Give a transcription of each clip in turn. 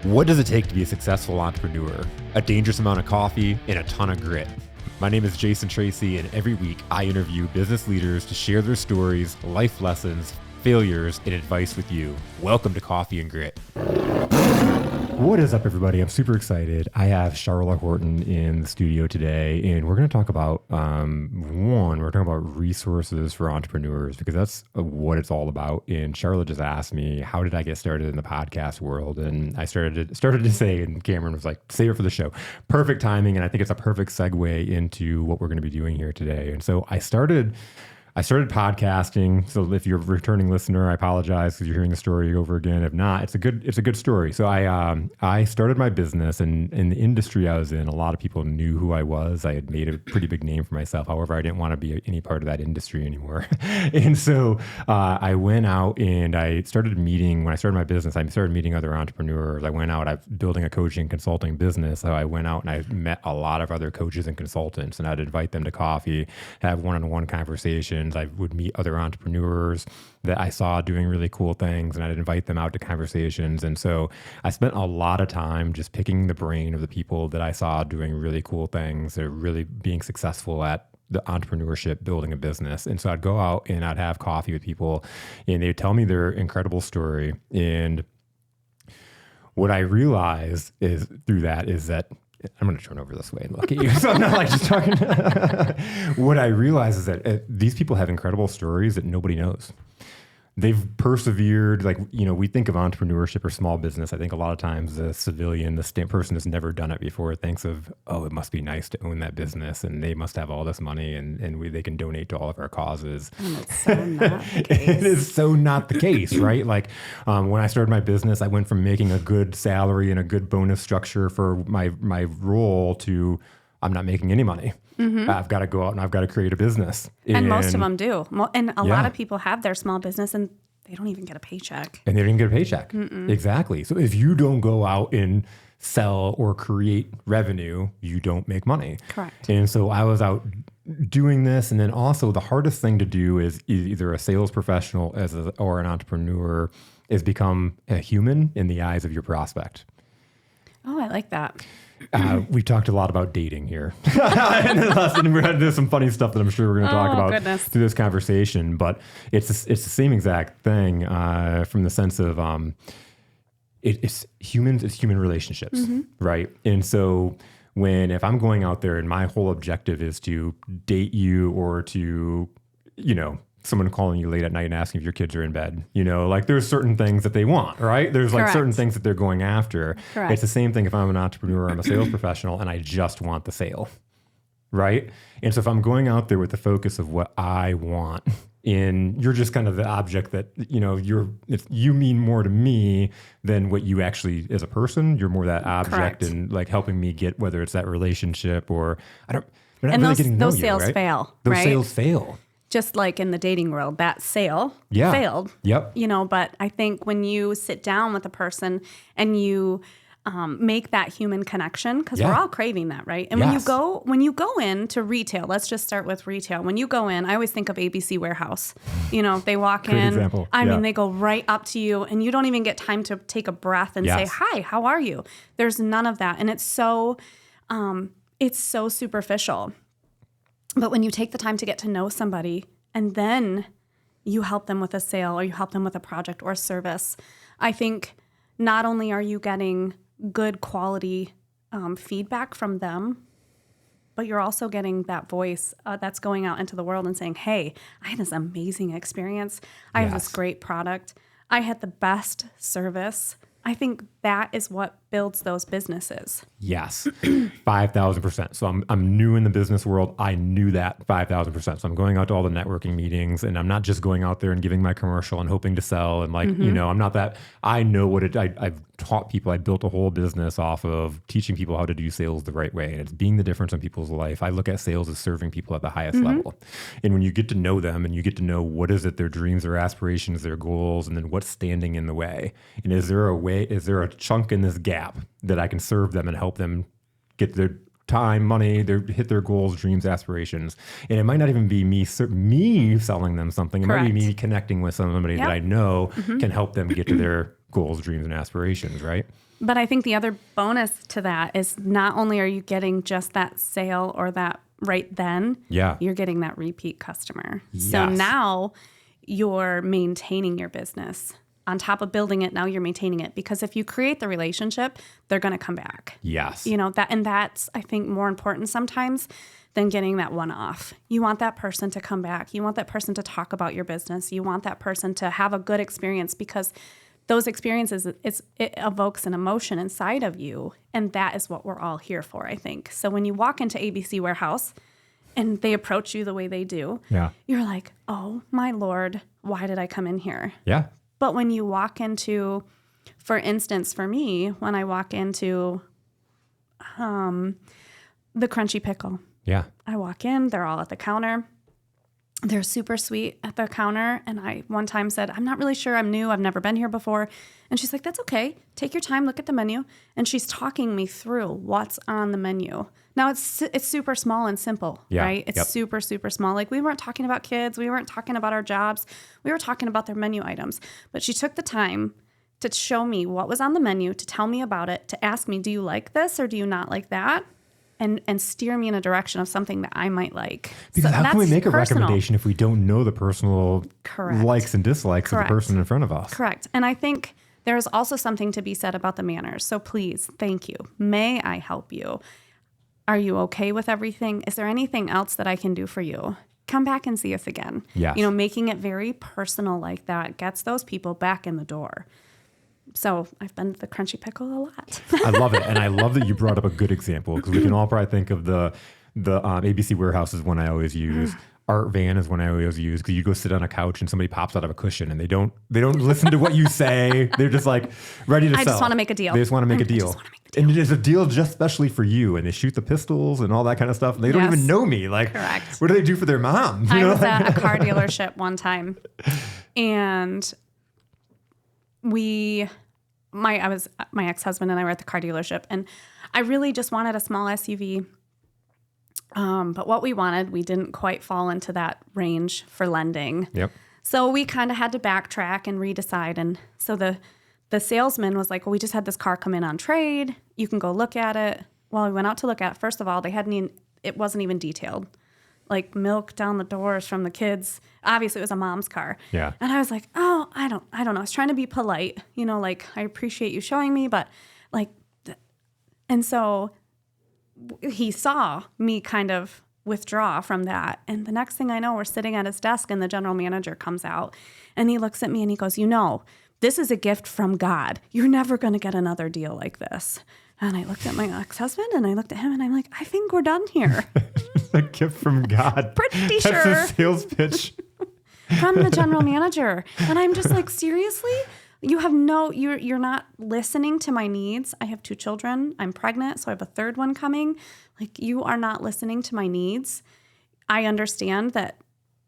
What does it take to be a successful entrepreneur? A dangerous amount of coffee and a ton of grit. My name is Jason Tracey, and every week I interview business leaders to share their stories, life lessons, failures, and advice with you. Welcome to Coffee and Grit. What is up, everybody? I'm super excited. I have Sharla Horton in the studio today, and we're going to talk about, we're talking about resources for entrepreneurs, because that's what it's all about. And Sharla just asked me, how did I get started in the podcast world? And I started to say, and Cameron was like, save it for the show. Perfect timing, and I think it's a perfect segue into what we're going to be doing here today. And so I started podcasting. So if you're a returning listener, I apologize because you're hearing the story over again. If not, it's a good story. So I started my business, and in the industry I was in, a lot of people knew who I was. I had made a pretty big name for myself. However, I didn't want to be any part of that industry anymore. And so I went out and I started meeting, when I started my business, I started meeting other entrepreneurs. I went out, I'm building a coaching consulting business. So I went out and I met a lot of other coaches and consultants, and I'd invite them to coffee, have one-on-one conversations. I would meet other entrepreneurs that I saw doing really cool things, and I'd invite them out to conversations. And so I spent a lot of time just picking the brain of the people that I saw doing really cool things, that are really being successful at the entrepreneurship, building a business. And so I'd go out and I'd have coffee with people, and they'd tell me their incredible story. And what I realized is through that is that I'm going to turn over this way and look at you. So I'm not like just talking. What I realize is that these people have incredible stories that nobody knows. They've persevered. Like, we think of entrepreneurship or small business. I think a lot of times the civilian, the person that's never done it before thinks of, oh, it must be nice to own that business, and they must have all this money, and they can donate to all of our causes. And it's so not the case. It is so not the case, right? Like when I started my business, I went from making a good salary and a good bonus structure for my role to I'm not making any money. Mm-hmm. I've got to go out and I've got to create a business. And most of them do. And a lot of people have their small business and they don't even get a paycheck. And they don't even get a paycheck. Mm-mm. Exactly. So if you don't go out and sell or create revenue, you don't make money. Correct. And so I was out doing this. And then also the hardest thing to do is either a sales professional or an entrepreneur is become a human in the eyes of your prospect. Oh, I like that. We talked a lot about dating here. There's some funny stuff that I'm sure we're going to talk about through this conversation, but it's the same exact thing from the sense of it's human relationships, mm-hmm. right? And so if I'm going out there and my whole objective is to date you or to, someone calling you late at night and asking if your kids are in bed, there's certain things that they want, right? There's like certain things that they're going after. Correct. It's the same thing if I'm an entrepreneur, I'm a sales professional, and I just want the sale, right? And so if I'm going out there with the focus of what I want, and you're just kind of the object that, if you mean more to me than what you actually as a person, you're more that object. Correct. And like helping me get, whether it's that relationship or we're not and really getting to know those you, sales right? fail, Those right? sales fail. Just like in the dating world, that sale failed. Yep. But I think when you sit down with a person and you make that human connection, because we're all craving that, right? And when you go into retail, let's just start with retail. When you go in, I always think of ABC Warehouse. They walk in. Example. I mean, they go right up to you, and you don't even get time to take a breath and say, "Hi, how are you?" There's none of that, and it's so superficial. But when you take the time to get to know somebody and then you help them with a sale or you help them with a project or a service, I think not only are you getting good quality feedback from them, but you're also getting that voice that's going out into the world and saying, hey, I had this amazing experience. I have this great product. I had the best service. I think that is what builds those businesses. Yes, 5,000%. So I'm new in the business world. I knew that 5,000%. So I'm going out to all the networking meetings, and I'm not just going out there and giving my commercial and hoping to sell. And I'm not that. I know what I've taught people. I built a whole business off of teaching people how to do sales the right way. And it's being the difference in people's life. I look at sales as serving people at the highest level. And when you get to know them and you get to know what is it, their dreams, their aspirations, their goals, and then what's standing in the way. And is there a chunk in this gap that I can serve them and help them get their time, money, hit their goals, dreams, aspirations. And it might not even be me selling them something. It might be me connecting with somebody that I know can help them get to goals, dreams, and aspirations, right? But I think the other bonus to that is not only are you getting just that sale or that right then, you're getting that repeat customer. Yes. So now you're maintaining your business. On top of building it, now you're maintaining it, because if you create the relationship, they're going to come back. Yes. That's, I think, more important sometimes than getting that one-off. You want that person to come back. You want that person to talk about your business. You want that person to have a good experience, because those experiences, it evokes an emotion inside of you. And that is what we're all here for, I think. So when you walk into ABC Warehouse and they approach you the way they do, you're like, oh my Lord, why did I come in here? Yeah. But when you walk into, for instance, for me, when I walk into the Crunchy Pickle, I walk in, they're all at the counter. They're super sweet at the counter. And I one time said, I'm not really sure, I'm new, I've never been here before. And she's like, that's okay. Take your time, look at the menu. And she's talking me through what's on the menu. Now it's super small and simple, right? It's super, super small. Like, we weren't talking about kids. We weren't talking about our jobs. We were talking about their menu items. But she took the time to show me what was on the menu, to tell me about it, to ask me, do you like this or do you not like that? And steer me in a direction of something that I might like. Because how can we make a recommendation if we don't know the personal likes and dislikes of the person in front of us? Correct. And I think there's also something to be said about the manners. So please, thank you. May I help you? Are you okay with everything? Is there anything else that I can do for you? Come back and see us again. Yes. Making it very personal like that gets those people back in the door. So I've been to the Crunchy Pickle a lot. I love it. And I love that you brought up a good example, because we can all probably think of the ABC Warehouse is one I always use. Art Van is one I always use, because you go sit on a couch and somebody pops out of a cushion and they don't listen to what you say. They're just like ready to sell. I just want to make a deal. They just want to make a deal. And it is a deal just specially for you. And they shoot the pistols and all that kind of stuff. And they don't even know me. Like, correct. What do they do for their mom? I was at a car dealership one time, and my ex-husband and I were at the car dealership, and I really just wanted a small SUV. But what we wanted, we didn't quite fall into that range for lending. Yep. So we kind of had to backtrack and redecide. And so the salesman was like, well, we just had this car come in on trade. You can go look at it. Well, we went out to look at it. First of all, it wasn't even detailed. Like, milk down the doors from the kids. Obviously, it was a mom's car. Yeah. And I was like, oh, I don't know. I was trying to be polite. Like, I appreciate you showing me, but like, and so he saw me kind of withdraw from that. And the next thing I know, we're sitting at his desk and the general manager comes out and he looks at me and he goes, this is a gift from God. You're never going to get another deal like this. And I looked at my ex-husband and I looked at him and I'm like, I think we're done here. A gift from God. Pretty sure. That's a sales pitch. From the general manager. And I'm just like, seriously? You're not listening to my needs. I have 2 children. I'm pregnant, so I have a 3rd one coming. Like, you are not listening to my needs. I understand that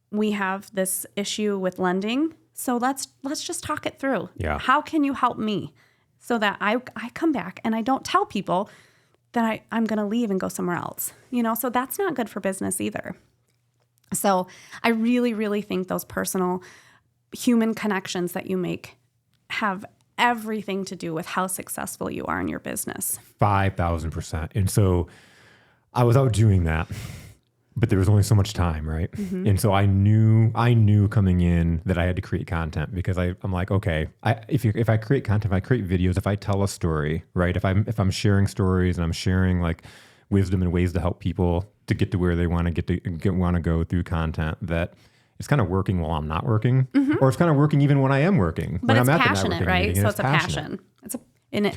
we have this issue with lending. So let's just talk it through. Yeah. How can you help me so that I come back and I don't tell people that I'm going to leave and go somewhere else? So that's not good for business either. So I really, really think those personal human connections that you make have everything to do with how successful you are in your business. 5,000%. And so I was out doing that, but there was only so much time, right? Mm-hmm. And so I knew coming in that I had to create content, because I'm like, okay, if I create content, if I create videos, if I tell a story, right? If I'm sharing stories and I'm sharing like wisdom and ways to help people to get to where they want to go through content, that it's kind of working while I'm not working, or it's kind of working even when I am working. But it's passionate, right? So it's a passion.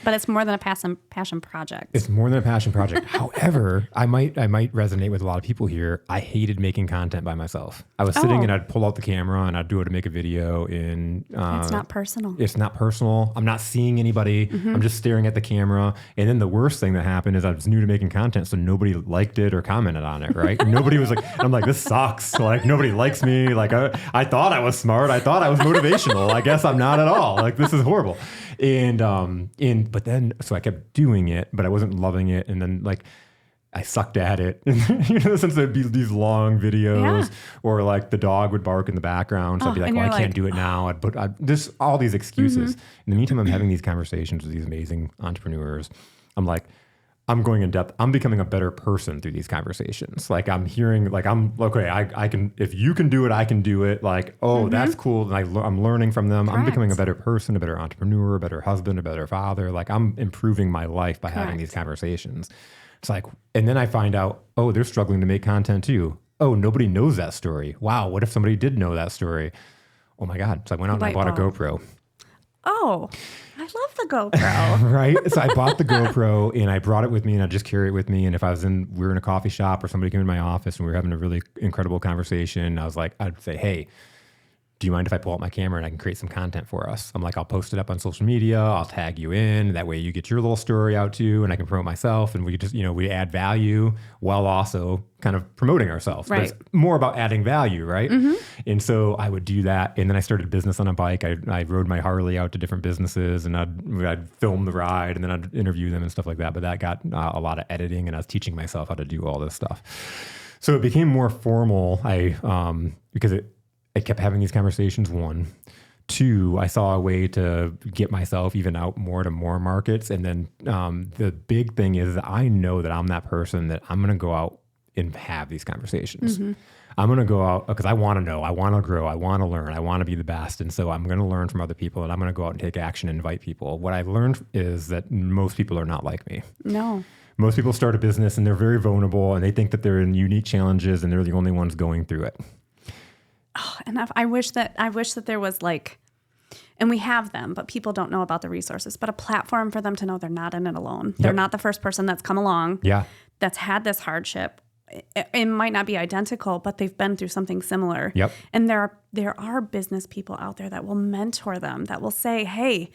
But it's more than a passion project. It's more than a passion project. However, I might resonate with a lot of people here. I hated making content by myself. I was sitting and I'd pull out the camera and I'd do it to make a video. It's not personal. It's not personal. I'm not seeing anybody. Mm-hmm. I'm just staring at the camera. And then the worst thing that happened is I was new to making content, so nobody liked it or commented on it, right? Nobody was like, I'm like, this sucks. Like, nobody likes me. Like, I thought I was smart. I thought I was motivational. I guess I'm not at all. Like, this is horrible. But then, so I kept doing it, but I wasn't loving it. And then, like, I sucked at it. Since there'd be these long videos or like the dog would bark in the background. So I'd be like, well, I can't do it now. Just all these excuses. In the meantime, I'm having these conversations with these amazing entrepreneurs. I'm like, I'm going in depth. I'm becoming a better person through these conversations. Like I'm hearing, like okay, I can, if you can do it, I can do it. Like, oh, that's cool. And I'm learning from them. Correct. I'm becoming a better person, a better entrepreneur, a better husband, a better father. Like I'm improving my life by having these conversations. It's like, and then I find out, oh, they're struggling to make content too. Oh, nobody knows that story. Wow. What if somebody did know that story? Oh my God. So I went out and I bought a GoPro. Oh, I love the GoPro. Right? So I bought the GoPro and I brought it with me and I just carry it with me. And if we were in a coffee shop or somebody came in my office and we were having a really incredible conversation, I'd say, hey, do you mind if I pull out my camera and I can create some content for us? I'm like, I'll post it up on social media. I'll tag you in. That way you get your little story out too. And I can promote myself and we just, we add value while also kind of promoting ourselves. Right. But it's more about adding value, right? And so I would do that. And then I started business on a bike. I rode my Harley out to different businesses and I'd film the ride and then I'd interview them and stuff like that. But that got a lot of editing and I was teaching myself how to do all this stuff. So it became more formal. Because I kept having these conversations, 1. 2, I saw a way to get myself even out more to more markets. And then the big thing is that I know that I'm that person that I'm going to go out and have these conversations. I'm going to go out because I want to know, I want to grow, I want to learn, I want to be the best. And so I'm going to learn from other people and I'm going to go out and take action and invite people. What I learned is that most people are not like me. No. Most people start a business and they're very vulnerable and they think that they're in unique challenges and they're the only ones going through it. Oh, and I wish that there was like, and we have them, but people don't know about the resources, but a platform for them to know they're not in it alone. They're not the first person that's come along that's had this hardship. It might not be identical, but they've been through something similar. And there are business people out there that will mentor them, that will say, hey,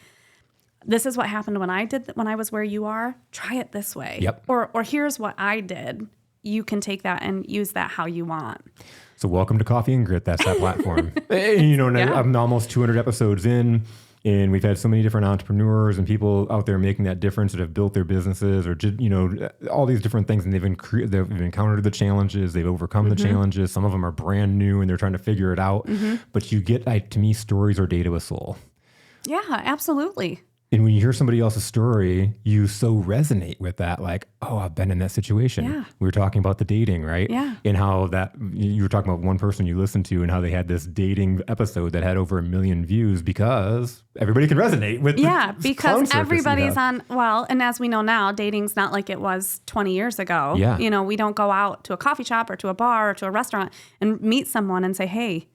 this is what happened when I was where you are. Try it this way. Or here's what I did. You can take that and use that how you want. So welcome to Coffee and Grit. That's that platform. I'm almost 200 episodes in, and we've had so many different entrepreneurs and people out there making that difference that have built their businesses or just, all these different things. And they've encountered the challenges. They've overcome the challenges. Some of them are brand new and they're trying to figure it out. But you get, to me, stories are data with soul. Yeah, absolutely. And when you hear somebody else's story, you so resonate with that, like, oh, I've been in that situation. We were talking about the dating, right? And how that you were talking about one person you listened to and how they had this dating episode that had over 1 million views because everybody can resonate with because everybody's on, and as we know now, dating's not like it was 20 years ago. We don't go out to a coffee shop or to a bar or to a restaurant and meet someone and say, hey,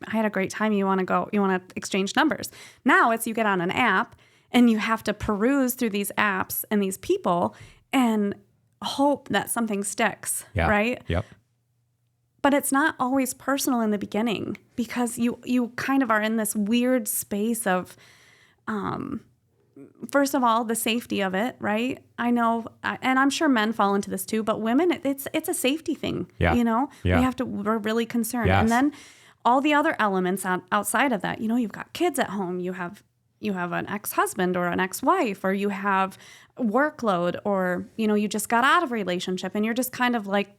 I had a great time. You want to exchange numbers. Now it's you get on an app and you have to peruse through these apps and these people and hope that something sticks, right? But it's not always personal in the beginning because you kind of are in this weird space of, first of all, the safety of it, right? I know, and I'm sure men fall into this too, but women, it's a safety thing, we're really concerned. And then all the other elements outside of that, you've got kids at home, you have an ex-husband or an ex-wife, or you have workload, or, you just got out of a relationship and you're just kind of like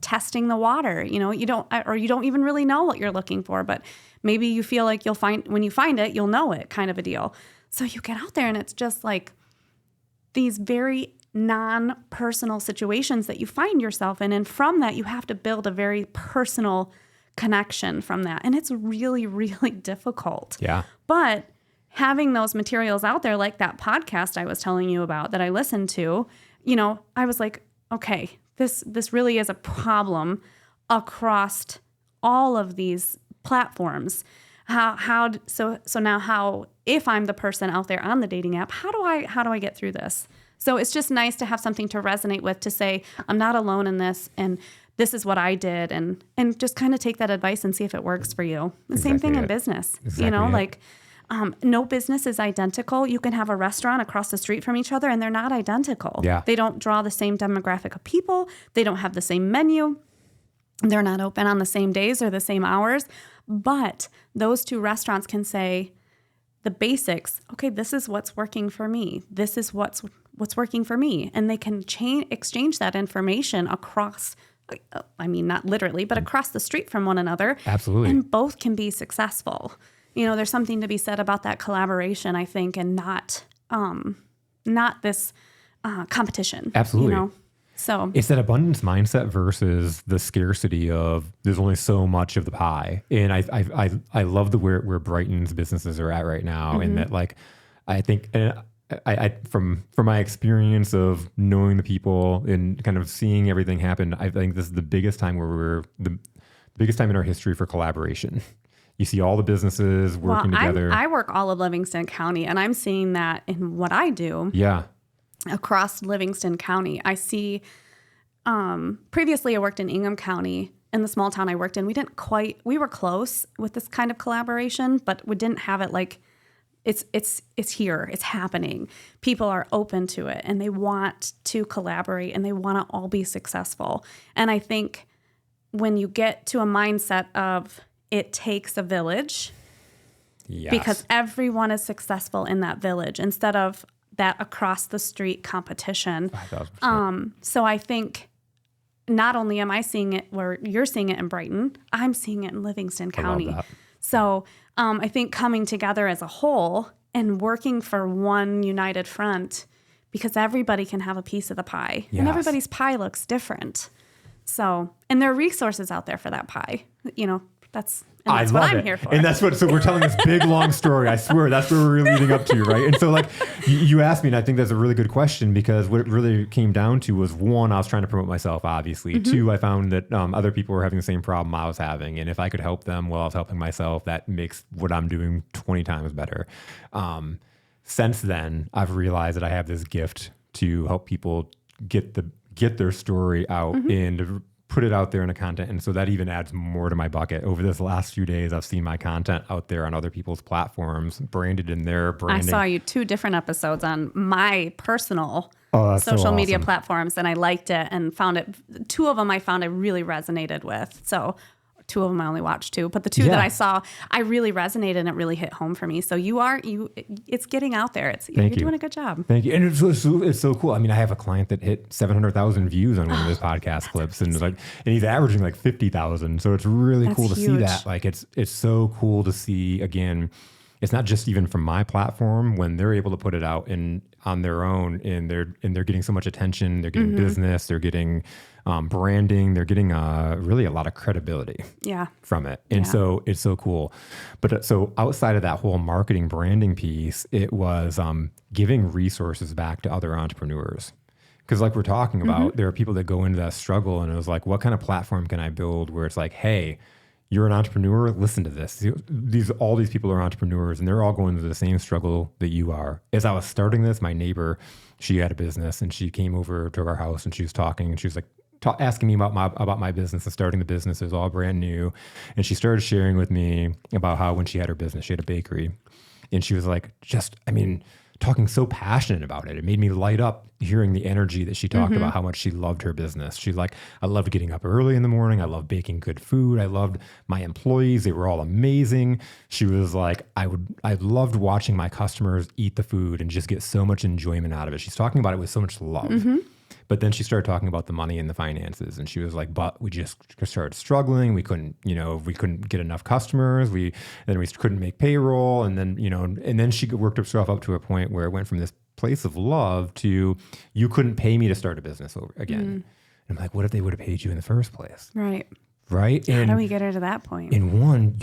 testing the water. You don't even really know what you're looking for, but maybe you feel like when you find it, you'll know it, kind of a deal. So you get out there and it's just like these very non-personal situations that you find yourself in. And from that, you have to build a very personal connection from that. And it's really, really difficult. But having those materials out there, like that podcast I was telling you about that I listened to, I was like, okay, this really is a problem across all of these platforms. So now if I'm the person out there on the dating app, how do I get through this? So it's just nice to have something to resonate with, to say, I'm not alone in this, and this is what I did, and just kind of take that advice and see if it works for you. The same thing in business, no business is identical. You can have a restaurant across the street from each other and they're not identical. They don't draw the same demographic of people. They don't have the same menu. They're not open on the same days or the same hours. But those two restaurants can say the basics. Okay, this is what's working for me. This is what's what's working for me, and they can exchange that information across, I mean, not literally, but across the street from one another. Absolutely. And both can be successful. There's something to be said about that collaboration, I think, and not this competition. Absolutely. So it's that abundance mindset versus the scarcity of there's only so much of the pie. And I love where Brighton's businesses are at right now. And that, like, I think, I from my experience of knowing the people and kind of seeing everything happen, I think this is the biggest time the biggest time in our history for collaboration. You see all the businesses working together. I work all of Livingston County, and I'm seeing that in what I do. Yeah. Across Livingston County. I see, previously I worked in Ingham County. In the small town I worked in, we were close with this kind of collaboration, but we didn't have it like, it's here, it's happening. People are open to it, and they want to collaborate, and they want to all be successful. And I think when you get to a mindset of it takes a village, yes, because everyone is successful in that village, instead of that across the street competition. 5,000%. So I think not only am I seeing it where you're seeing it in Brighton, I'm seeing it in Livingston County. Love that. So I think coming together as a whole and working for one united front, because everybody can have a piece of the pie, Yes. and everybody's pie looks different. So, and there are resources out there for that pie. That's what I'm here for. And so we're telling this big, long story. I swear that's where we're leading up to, right? And so, like, you asked me, and I think that's a really good question, because what it really came down to was, one, I was trying to promote myself, obviously. Mm-hmm. Two, I found that other people were having the same problem I was having. And if I could help them while I was helping myself, that makes what I'm doing 20 times better. Since then, I've realized that I have this gift to help people get their story out, mm-hmm. and put it out there in a content. And so that even adds more to my bucket. Over this last few days, I've seen my content out there on other people's platforms, branded in their branding. I saw you 2 different episodes on my personal social media platforms, and I liked it and found it. 2 of them I found I really resonated with. So 2 of them I only watched 2, but the 2 that I saw, I really resonated, and it really hit home for me. So it's getting out there. You're doing a good job. Thank you. And it's so cool. I mean, I have a client that hit 700,000 views on one of his podcast clips, and he's averaging like 50,000. So it's really cool to see that. Like, it's so cool to see, again, it's not just even from my platform when they're able to put it out on their own, and they're getting so much attention, they're getting mm-hmm. business, they're getting branding, they're getting really a lot of credibility from it. And so it's so cool. But so outside of that whole marketing branding piece, it was giving resources back to other entrepreneurs. Because like we're talking about, mm-hmm. there are people that go into that struggle, and it was like, what kind of platform can I build where it's like, hey, you're an entrepreneur, listen to this. All these people are entrepreneurs, and they're all going through the same struggle that you are. As I was starting this, my neighbor, she had a business, and she came over to our house, and she was talking, and she was like asking me about my business and starting the business. It was all brand new. And she started sharing with me about how when she had her business, she had a bakery, and she was like, talking so passionate about it. It made me light up hearing the energy that she talked mm-hmm. about how much she loved her business. She's like, I loved getting up early in the morning. I loved baking good food. I loved my employees. They were all amazing. She was like, I loved watching my customers eat the food and just get so much enjoyment out of it. She's talking about it with so much love. Mm-hmm. But then she started talking about the money and the finances, and she was like, but we just started struggling. We couldn't get enough customers. We couldn't make payroll. And then she worked herself up to a point where it went from this place of love to, you couldn't pay me to start a business over again. And I'm like, what if they would have paid you in the first place? Right. And how do we get her to that point? And one,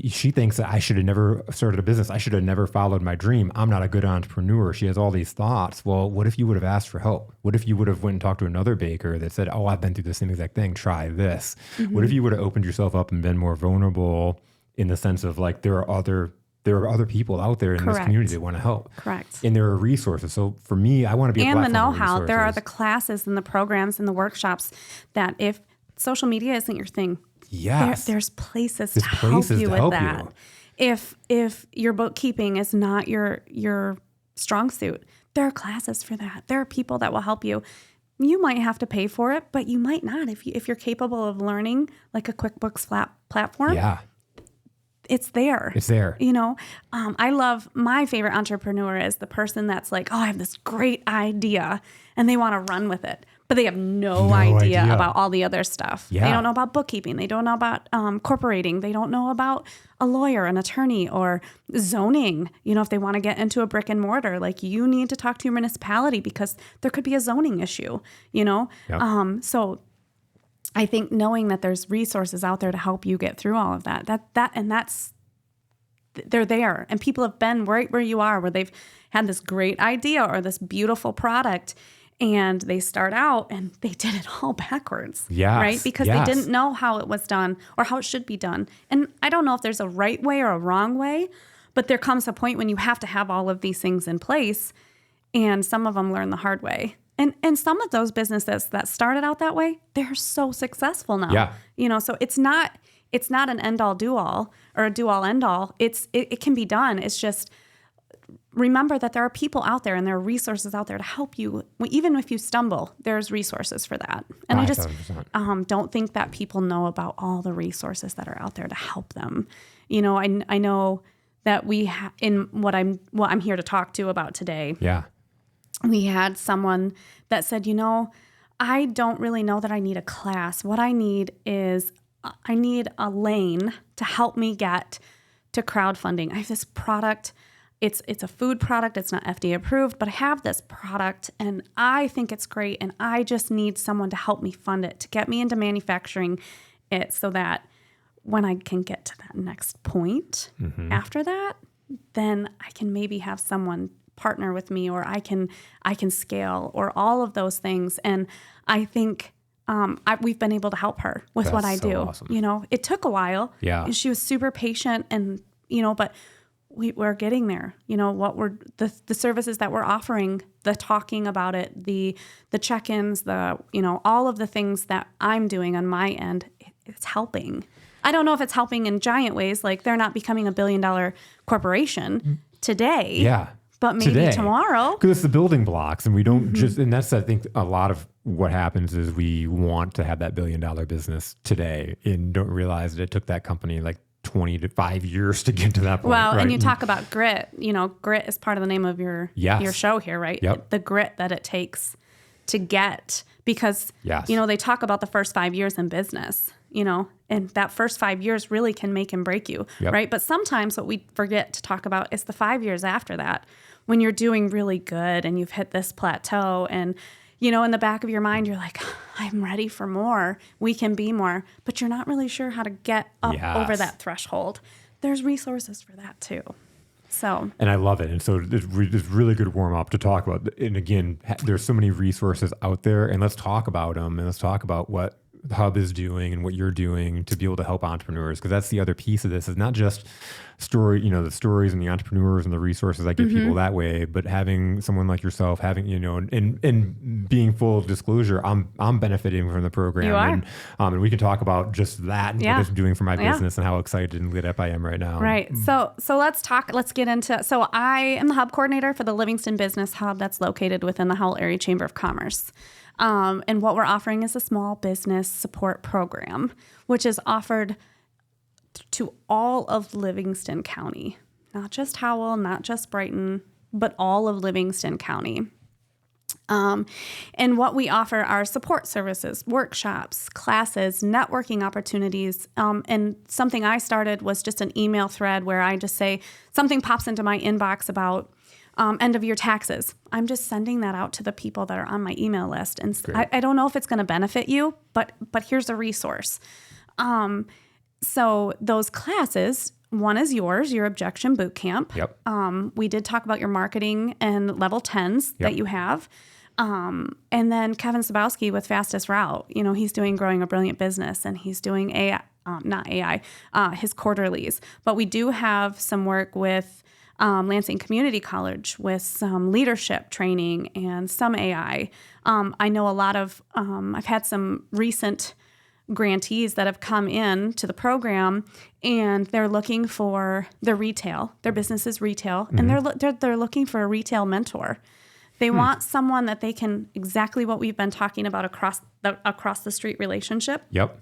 she thinks that I should have never started a business. I should have never followed my dream. I'm not a good entrepreneur. She has all these thoughts. Well, what if you would have asked for help? What if you would have went and talked to another baker that said, oh, I've been through the same exact thing. Try this. Mm-hmm. What if you would have opened yourself up and been more vulnerable in the sense of like, there are other people out there in this community that want to help. Correct. And there are resources. So for me, I want to be a platform and the know-how. There are the classes and the programs and the workshops that if social media isn't your thing, there's places to help you with that. If your bookkeeping is not your strong suit, there are classes for that. There are people that will help you. You might have to pay for it, but you might not if you're capable of learning, like a QuickBooks platform. it's there. It's there. You know, I love my favorite entrepreneur is the person that's like, oh, I have this great idea and they want to run with it, but they have no idea about all the other stuff. Yeah. They don't know about bookkeeping. They don't know about corporating. They don't know about a lawyer, an attorney, or zoning. You know, if they want to get into a brick and mortar, like you need to talk to your municipality because there could be a zoning issue, you know? Yep. So I think knowing that there's resources out there to help you get through all of they're there, and people have been right where you are, where they've had this great idea or this beautiful product, and they start out and they did it all backwards, right? Because they didn't know how it was done or how it should be done. And I don't know if there's a right way or a wrong way, but there comes a point when you have to have all of these things in place, and some of them learn the hard way. And some of those businesses that started out that way, they're so successful now. Yeah. You know, so it's not an end all do all or a do all end all. It can be done. It's just remember that there are people out there and there are resources out there to help you. Even if you stumble, there's resources for that. And 500%. I just don't think that people know about all the resources that are out there to help them. You know, I know that in what I'm here to talk to about today. Yeah. We had someone that said, you know, I don't really know that I need a class. What I need is I need a lane to help me get to crowdfunding. I have this product. It's a food product. It's not FDA approved, but I have this product and I think it's great. And I just need someone to help me fund it, to get me into manufacturing it so that when I can get to that next point after that, then I can maybe have someone partner with me, or I can scale, or all of those things. And I think we've been able to help her with what I do. Awesome. You know, it took a while. Yeah. She was super patient, and you know, but we're getting there. You know, what the services that we're offering, the talking about it, the check-ins, all of the things that I'm doing on my end, it's helping. I don't know if it's helping in giant ways, like they're not becoming $1 billion corporation today. Yeah. But maybe tomorrow. Because it's the building blocks, and we don't and that's, I think, a lot of what happens is we want to have that $1 billion business today and don't realize that it took that company like 20 to 5 years to get to that point. Well, right? And you talk about grit. You know, grit is part of the name of your show here, right? Yep. The grit that it takes to get, because, you know, they talk about the first 5 years in business, you know, and that first 5 years really can make and break you, right? But sometimes what we forget to talk about is the 5 years after that, when you're doing really good and you've hit this plateau and, you know, in the back of your mind, you're like, I'm ready for more. We can be more, but you're not really sure how to get up over that threshold. There's resources for that too. So, and I love it. And so it's really good warm up to talk about. And again, there's so many resources out there, and let's talk about them, and let's talk about what the Hub is doing and what you're doing to be able to help entrepreneurs. Because that's the other piece of this, is not just the stories and the entrepreneurs and the resources I give people that way, but having someone like yourself, having, you know, and being full disclosure, I'm benefiting from the program. You are. And we can talk about just that and what it's doing for my business and how excited and lit up I am right now. Right. So let's get into, so I am the Hub coordinator for the Livingston Business Hub that's located within the Howell Area Chamber of Commerce. And what we're offering is a small business support program, which is offered to all of Livingston County, not just Howell, not just Brighton, but all of Livingston County. And what we offer are support services, workshops, classes, networking opportunities. And something I started was just an email thread where I just say, something pops into my inbox about end of year taxes. I'm just sending that out to the people that are on my email list. And I don't know if it's going to benefit you, but here's a resource. So those classes, one is yours, your Objection Bootcamp. Yep. We did talk about your marketing and level 10s that you have. And then Kevin Sabowski with Fastest Route, you know, he's doing Growing a Brilliant Business, and he's doing his quarterlies. But we do have some work with Lansing Community College with some leadership training and some AI. I know a lot of, I've had some recent grantees that have come in to the program, and they're looking for their business is retail, and they're looking for a retail mentor. They want someone that they can, exactly what we've been talking about, across the street relationship. Yep.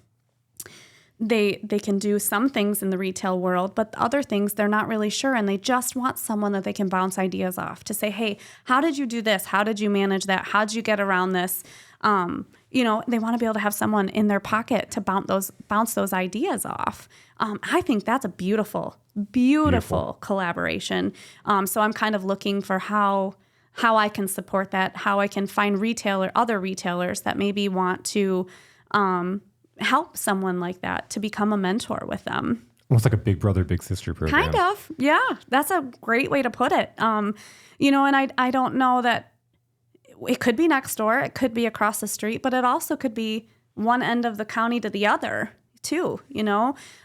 they can do some things in the retail world, but other things they're not really sure, and they just want someone that they can bounce ideas off to say, hey, how did you do this? How did you manage that? How did you get around this? They want to be able to have someone in their pocket to bounce those ideas off. I think that's a beautiful collaboration. So I'm kind of looking for how I can support that, how I can find other retailers that maybe want to help someone like that to become a mentor with them. Almost like a big brother, big sister program. Kind of. Yeah. That's a great way to put it. And I don't know that it could be next door. It could be across the street, but it also could be one end of the county to the other too.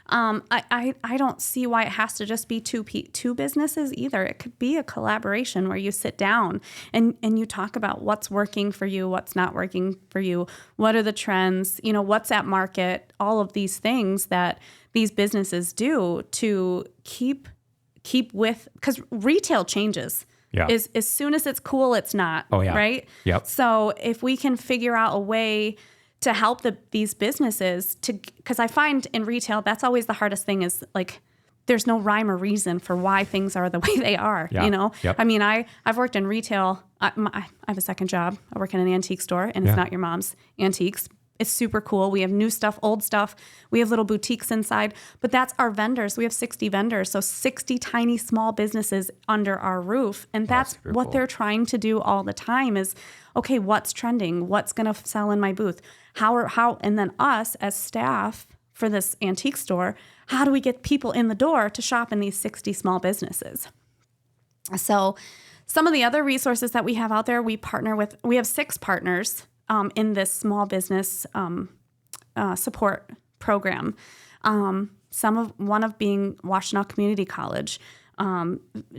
I don't see why it has to just be two businesses either. It could be a collaboration where you sit down and you talk about what's working for you, what's not working for you, what are the trends, what's at market, all of these things that these businesses do to keep with, because retail changes. Yeah. As soon as it's cool, it's not. Oh, yeah. Right? Yep. So if we can figure out a way to help these businesses because I find in retail, that's always the hardest thing is like, there's no rhyme or reason for why things are the way they are, Yep. I mean, I've worked in retail. I have a second job. I work in an antique store, and it's not your mom's antiques. It's super cool. We have new stuff, old stuff. We have little boutiques inside, but that's our vendors. We have 60 vendors. So 60 tiny small businesses under our roof. And that's what cool. They're trying to do all the time is, okay, what's trending? What's going to sell in my booth? How, and then us as staff for this antique store, how do we get people in the door to shop in these 60 small businesses? So some of the other resources that we have out there, we have 6 partners in this small business support program. One of being Washtenaw Community College,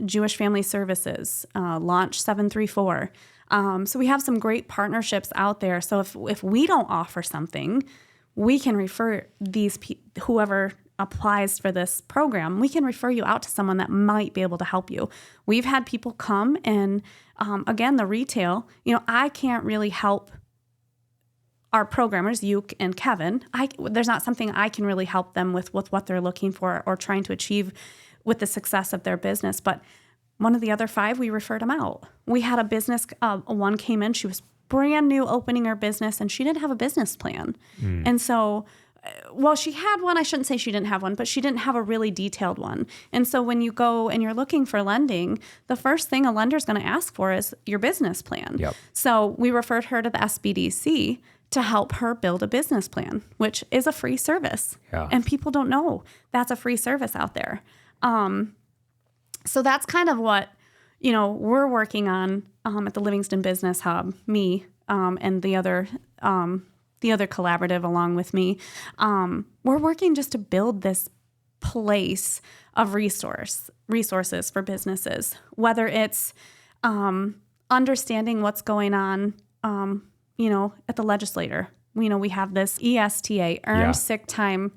Jewish Family Services, Launch 734. So we have some great partnerships out there. So if we don't offer something, we can refer whoever applies for this program, we can refer you out to someone that might be able to help you. We've had people come and, again, the retail, I can't really help our programmers, you and Kevin. There's not something I can really help them with what they're looking for or trying to achieve with the success of their business. But one of the other 5, we referred them out. We had a business, one came in, she was brand new opening her business, and she didn't have a business plan. And so, she had one. I shouldn't say she didn't have one, but she didn't have a really detailed one. And so when you go and you're looking for lending, the first thing a lender's going to ask for is your business plan. Yep. So we referred her to the SBDC to help her build a business plan, which is a free service. Yeah. And people don't know that's a free service out there. So that's kind of what, we're working on at the Livingston Business Hub, me and the other collaborative along with me. We're working just to build this place of resources for businesses, whether it's understanding what's going on, at the legislature. We have this ESTA, earned sick time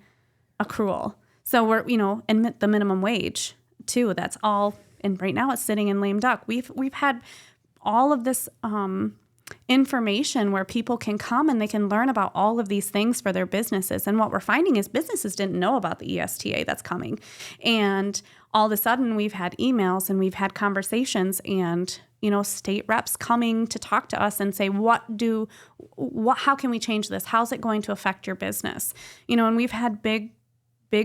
accrual. So we're, and the minimum wage too. That's all. And right now it's sitting in lame duck. We've had all of this information where people can come and they can learn about all of these things for their businesses. And what we're finding is businesses didn't know about the ESTA that's coming. And all of a sudden we've had emails and we've had conversations and, state reps coming to talk to us and say, how can we change this? How's it going to affect your business? And we've had big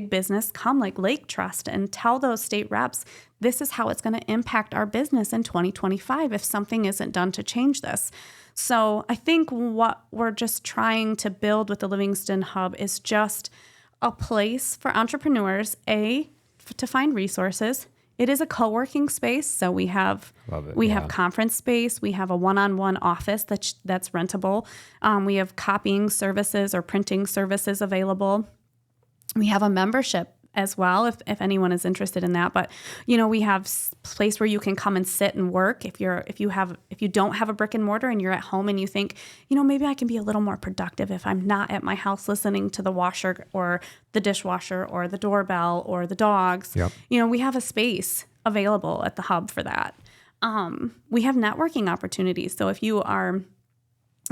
business come like Lake Trust and tell those state reps, this is how it's going to impact our business in 2025 if something isn't done to change this. So I think what we're just trying to build with the Livingston Hub is just a place for entrepreneurs, to find resources. It is a co-working space, so we have have conference space. We have a one-on-one office that's rentable. We have copying services or printing services available. We have a membership as well, if anyone is interested in that. But we have place where you can come and sit and work. If you don't have a brick and mortar and you're at home and you think, maybe I can be a little more productive if I'm not at my house listening to the washer or the dishwasher or the doorbell or the dogs. Yep. We have a space available at the hub for that. We have networking opportunities. So if you are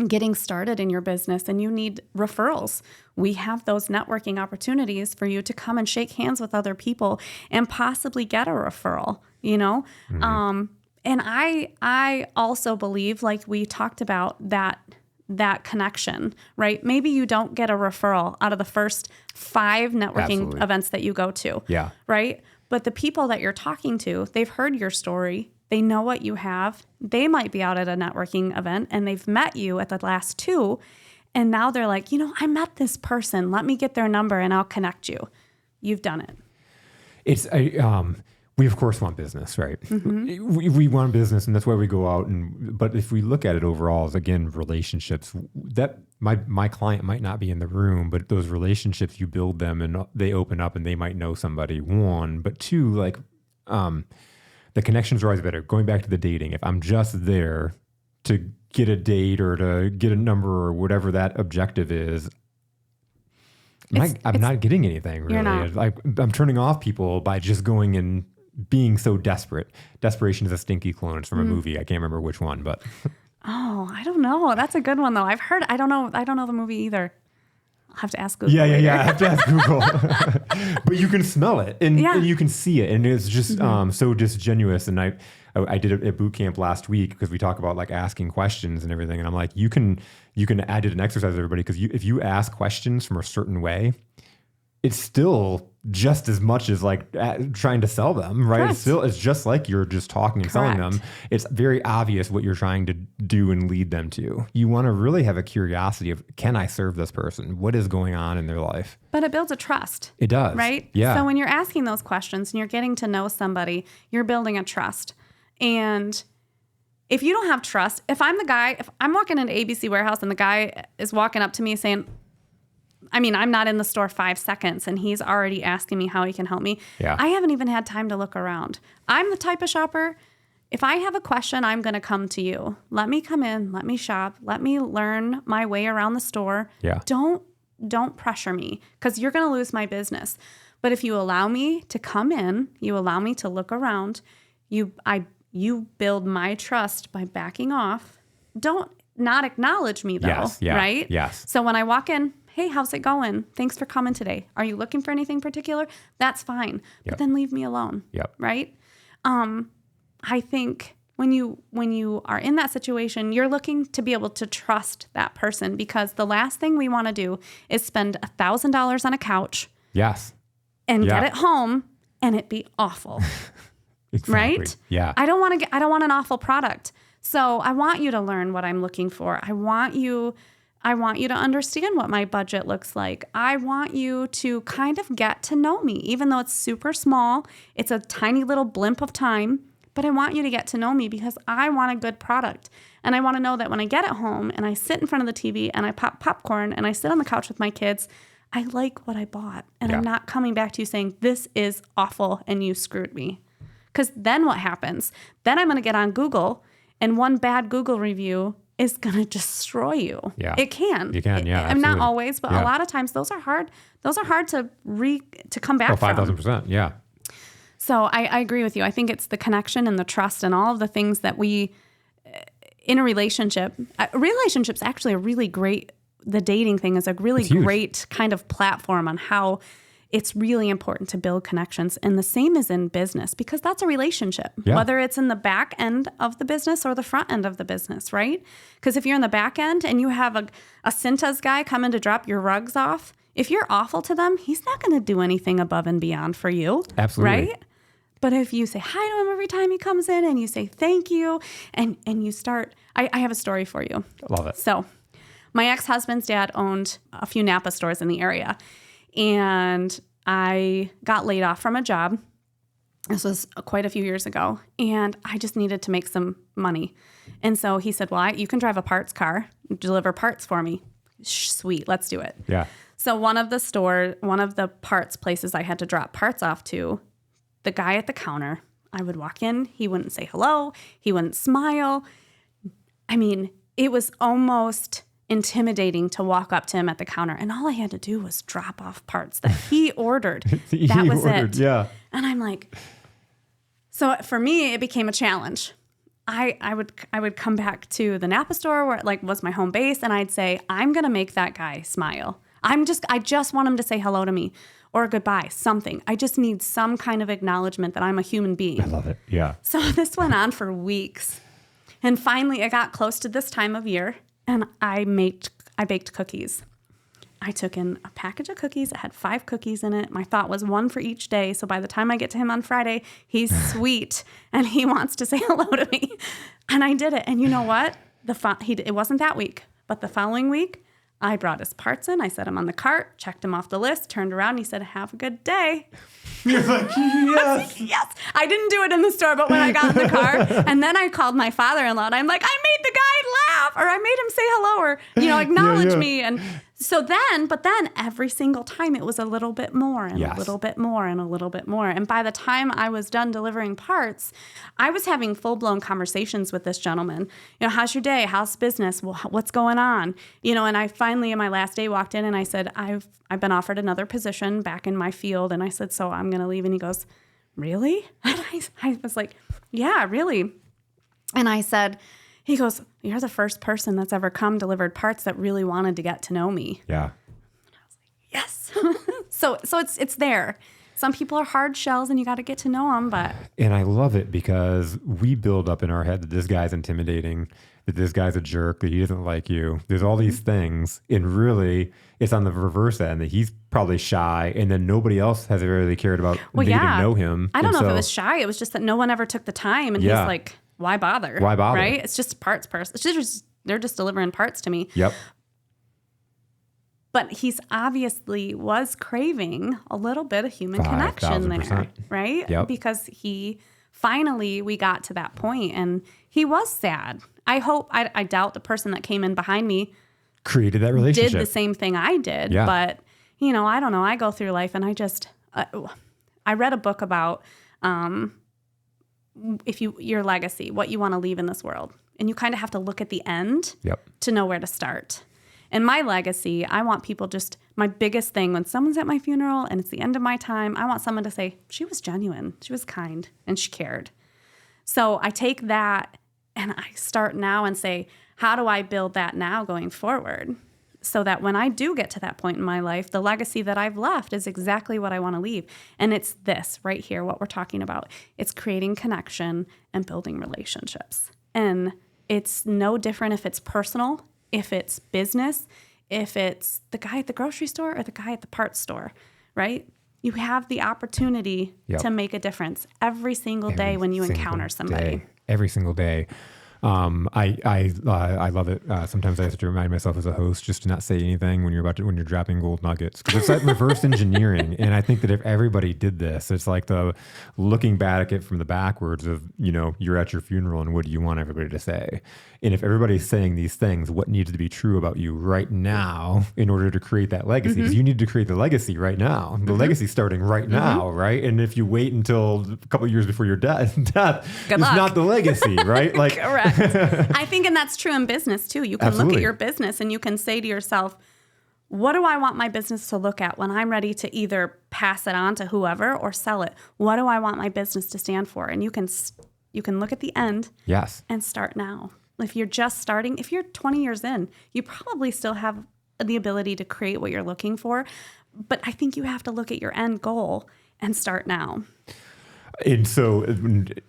getting started in your business and you need referrals, we have those networking opportunities for you to come and shake hands with other people and possibly get a referral, you know? And I also believe, like we talked about, that connection, right? Maybe you don't get a referral out of the first 5 networking events that you go to, right? But the people that you're talking to, they've heard your story. They know what you have. They might be out at a networking event and they've met you at the last 2. And now they're like, I met this person. Let me get their number and I'll connect you. You've done it. We of course want business, right? We want business, and that's why we go out. But if we look at it overall, as again, relationships. That my client might not be in the room, but those relationships, you build them, and they open up, and they might know somebody. 1, but 2, like the connections are always better. Going back to the dating, if I'm just there to get a date or to get a number or whatever that objective is, I'm not getting anything really. I'm turning off people by just going and being so desperate. Desperation is a stinky clone. It's from a movie. I can't remember which one, but. Oh, I don't know. That's a good one though. I've heard, I don't know the movie either. I'll have to ask Google. Yeah. I have to ask Google. But you can smell it and you can see it. And it's just so disingenuous. And I did a boot camp last week because we talk about like asking questions and everything. And I'm like, you can add it an exercise, everybody, because if you ask questions from a certain way, it's still just as much as like trying to sell them, right? It's just like you're just talking and selling them. It's very obvious what you're trying to do and lead them to. You want to really have a curiosity of, can I serve this person? What is going on in their life? But it builds a trust. It does. Right? Yeah. So when you're asking those questions and you're getting to know somebody, you're building a trust. And if you don't have trust, if I'm walking into ABC Warehouse and the guy is walking up to me saying, I'm not in the store 5 seconds and he's already asking me how he can help me. Yeah. I haven't even had time to look around. I'm the type of shopper, if I have a question, I'm going to come to you. Let me come in, let me shop, let me learn my way around the store. Yeah. Don't pressure me because you're going to lose my business. But if you allow me to come in, you allow me to look around, you build my trust by backing off. Don't not acknowledge me though, right? Yes. So when I walk in, hey, how's it going? Thanks for coming today. Are you looking for anything particular? That's fine. But then leave me alone. Right? I think when you are in that situation, you're looking to be able to trust that person because the last thing we want to do is spend $1,000 on a couch. Yes. And get it home and it be awful. Exactly. Right? Yeah. I don't want an awful product. So I want you to learn what I'm looking for. I want you to understand what my budget looks like. I want you to kind of get to know me, even though it's super small. It's a tiny little blimp of time, but I want you to get to know me because I want a good product. And I want to know that when I get it home and I sit in front of the TV and I pop popcorn and I sit on the couch with my kids, I like what I bought. And I'm not coming back to you saying, this is awful and you screwed me. Because then what happens? Then I'm going to get on Google and one bad Google review is going to destroy you. Yeah. It can. You can, yeah. I'm not always, but a lot of times those are hard. Those are hard to come back from. 5,000%, yeah. So I agree with you. I think it's the connection and the trust and all of the things that we, in a relationship, relationship's actually a really great, the dating thing is a really great kind of platform on how it's really important to build connections. And the same is in business because that's a relationship, whether it's in the back end of the business or the front end of the business, right? Because if you're in the back end and you have a Cintas guy coming to drop your rugs off, if you're awful to them, he's not going to do anything above and beyond for you. Absolutely. Right? But if you say hi to him every time he comes in and you say thank you and you start, I have a story for you. Love it. So my ex-husband's dad owned a few Napa stores in the area. And I got laid off from a job. This was quite a few years ago. And I just needed to make some money. And so he said, well, you can drive a parts car, deliver parts for me. Sweet, let's do it. Yeah. So one of the parts places I had to drop parts off to, the guy at the counter, I would walk in, he wouldn't say hello, he wouldn't smile. I mean, it was almost intimidating to walk up to him at the counter. And all I had to do was drop off parts that he ordered. That was it. Yeah. And I'm like, so for me, it became a challenge. I would come back to the Napa store where it like was my home base, and I'd say, I'm going to make that guy smile. I just want him to say hello to me or goodbye, something. I just need some kind of acknowledgement that I'm a human being. I love it. Yeah. So this went on for weeks. And finally it got close to this time of year, and I baked cookies. I took in a package of cookies. It had 5 cookies in it. My thought was 1 for each day. So by the time I get to him on Friday, he's sweet and he wants to say hello to me. And I did it. And you know what? It wasn't that week, but the following week, I brought his parts in. I set him on the cart, checked him off the list, turned around, and he said, have a good day. You're like, yes. Yes. I didn't do it in the store, but when I got in the car, and then I called my father-in-law, and I'm like, I made the guy laugh, or I made him say hello, or, acknowledge me. And so but then every single time it was a little bit more and a little bit more and a little bit more. And by the time I was done delivering parts, I was having full-blown conversations with this gentleman. How's your day? How's business? What's going on? And I finally, in my last day, walked in and I said, I've been offered another position back in my field. And I said, so I'm going to leave. And he goes, really? And I was like, yeah, really. And I said, he goes, you're the first person that's ever come delivered parts that really wanted to get to know me. Yeah. And I was like, yes. so it's there. Some people are hard shells and you got to get to know them, but. And I love it because we build up in our head that this guy's intimidating, that this guy's a jerk, that he doesn't like you. There's all these things. And really it's on the reverse end that he's probably shy and then nobody else has really cared about getting to know him. I don't know if it was shy. It was just that no one ever took the time and he's like, why bother? Why bother? Right? It's just parts. They're just delivering parts to me. Yep. But he's obviously was craving a little bit of human connection there, right? Yep. Because we got to that point and he was sad. I doubt the person that came in behind me created that relationship. Did the same thing I did. Yeah. But, I don't know. I go through life and I read a book about, your legacy, what you want to leave in this world. And you kind of have to look at the end to know where to start. And my legacy, I want people my biggest thing when someone's at my funeral and it's the end of my time, I want someone to say, she was genuine, she was kind, and she cared. So I take that and I start now and say, how do I build that now going forward? So that when I do get to that point in my life, the legacy that I've left is exactly what I want to leave. And it's this right here, what we're talking about. It's creating connection and building relationships. And it's no different if it's personal, if it's business, if it's the guy at the grocery store or the guy at the parts store, right? You have the opportunity to make a difference every single day when you encounter somebody. Every single day. I love it. Sometimes I have to remind myself as a host just to not say anything when you're dropping gold nuggets, because it's like reverse engineering. And I think that if everybody did this, it's like the looking back at it from the backwards of, you're at your funeral and what do you want everybody to say? And if everybody's saying these things, what needs to be true about you right now in order to create that legacy? Because you need to create the legacy right now. The legacy's starting right now, right? And if you wait until a couple of years before your death, it's not the legacy, right? Like, correct. I think, and that's true in business too. You can look at your business and you can say to yourself, what do I want my business to look at when I'm ready to either pass it on to whoever or sell it? What do I want my business to stand for? And you can look at the end and start now. If you're just starting, if you're 20 years in, you probably still have the ability to create what you're looking for. But I think you have to look at your end goal and start now. And so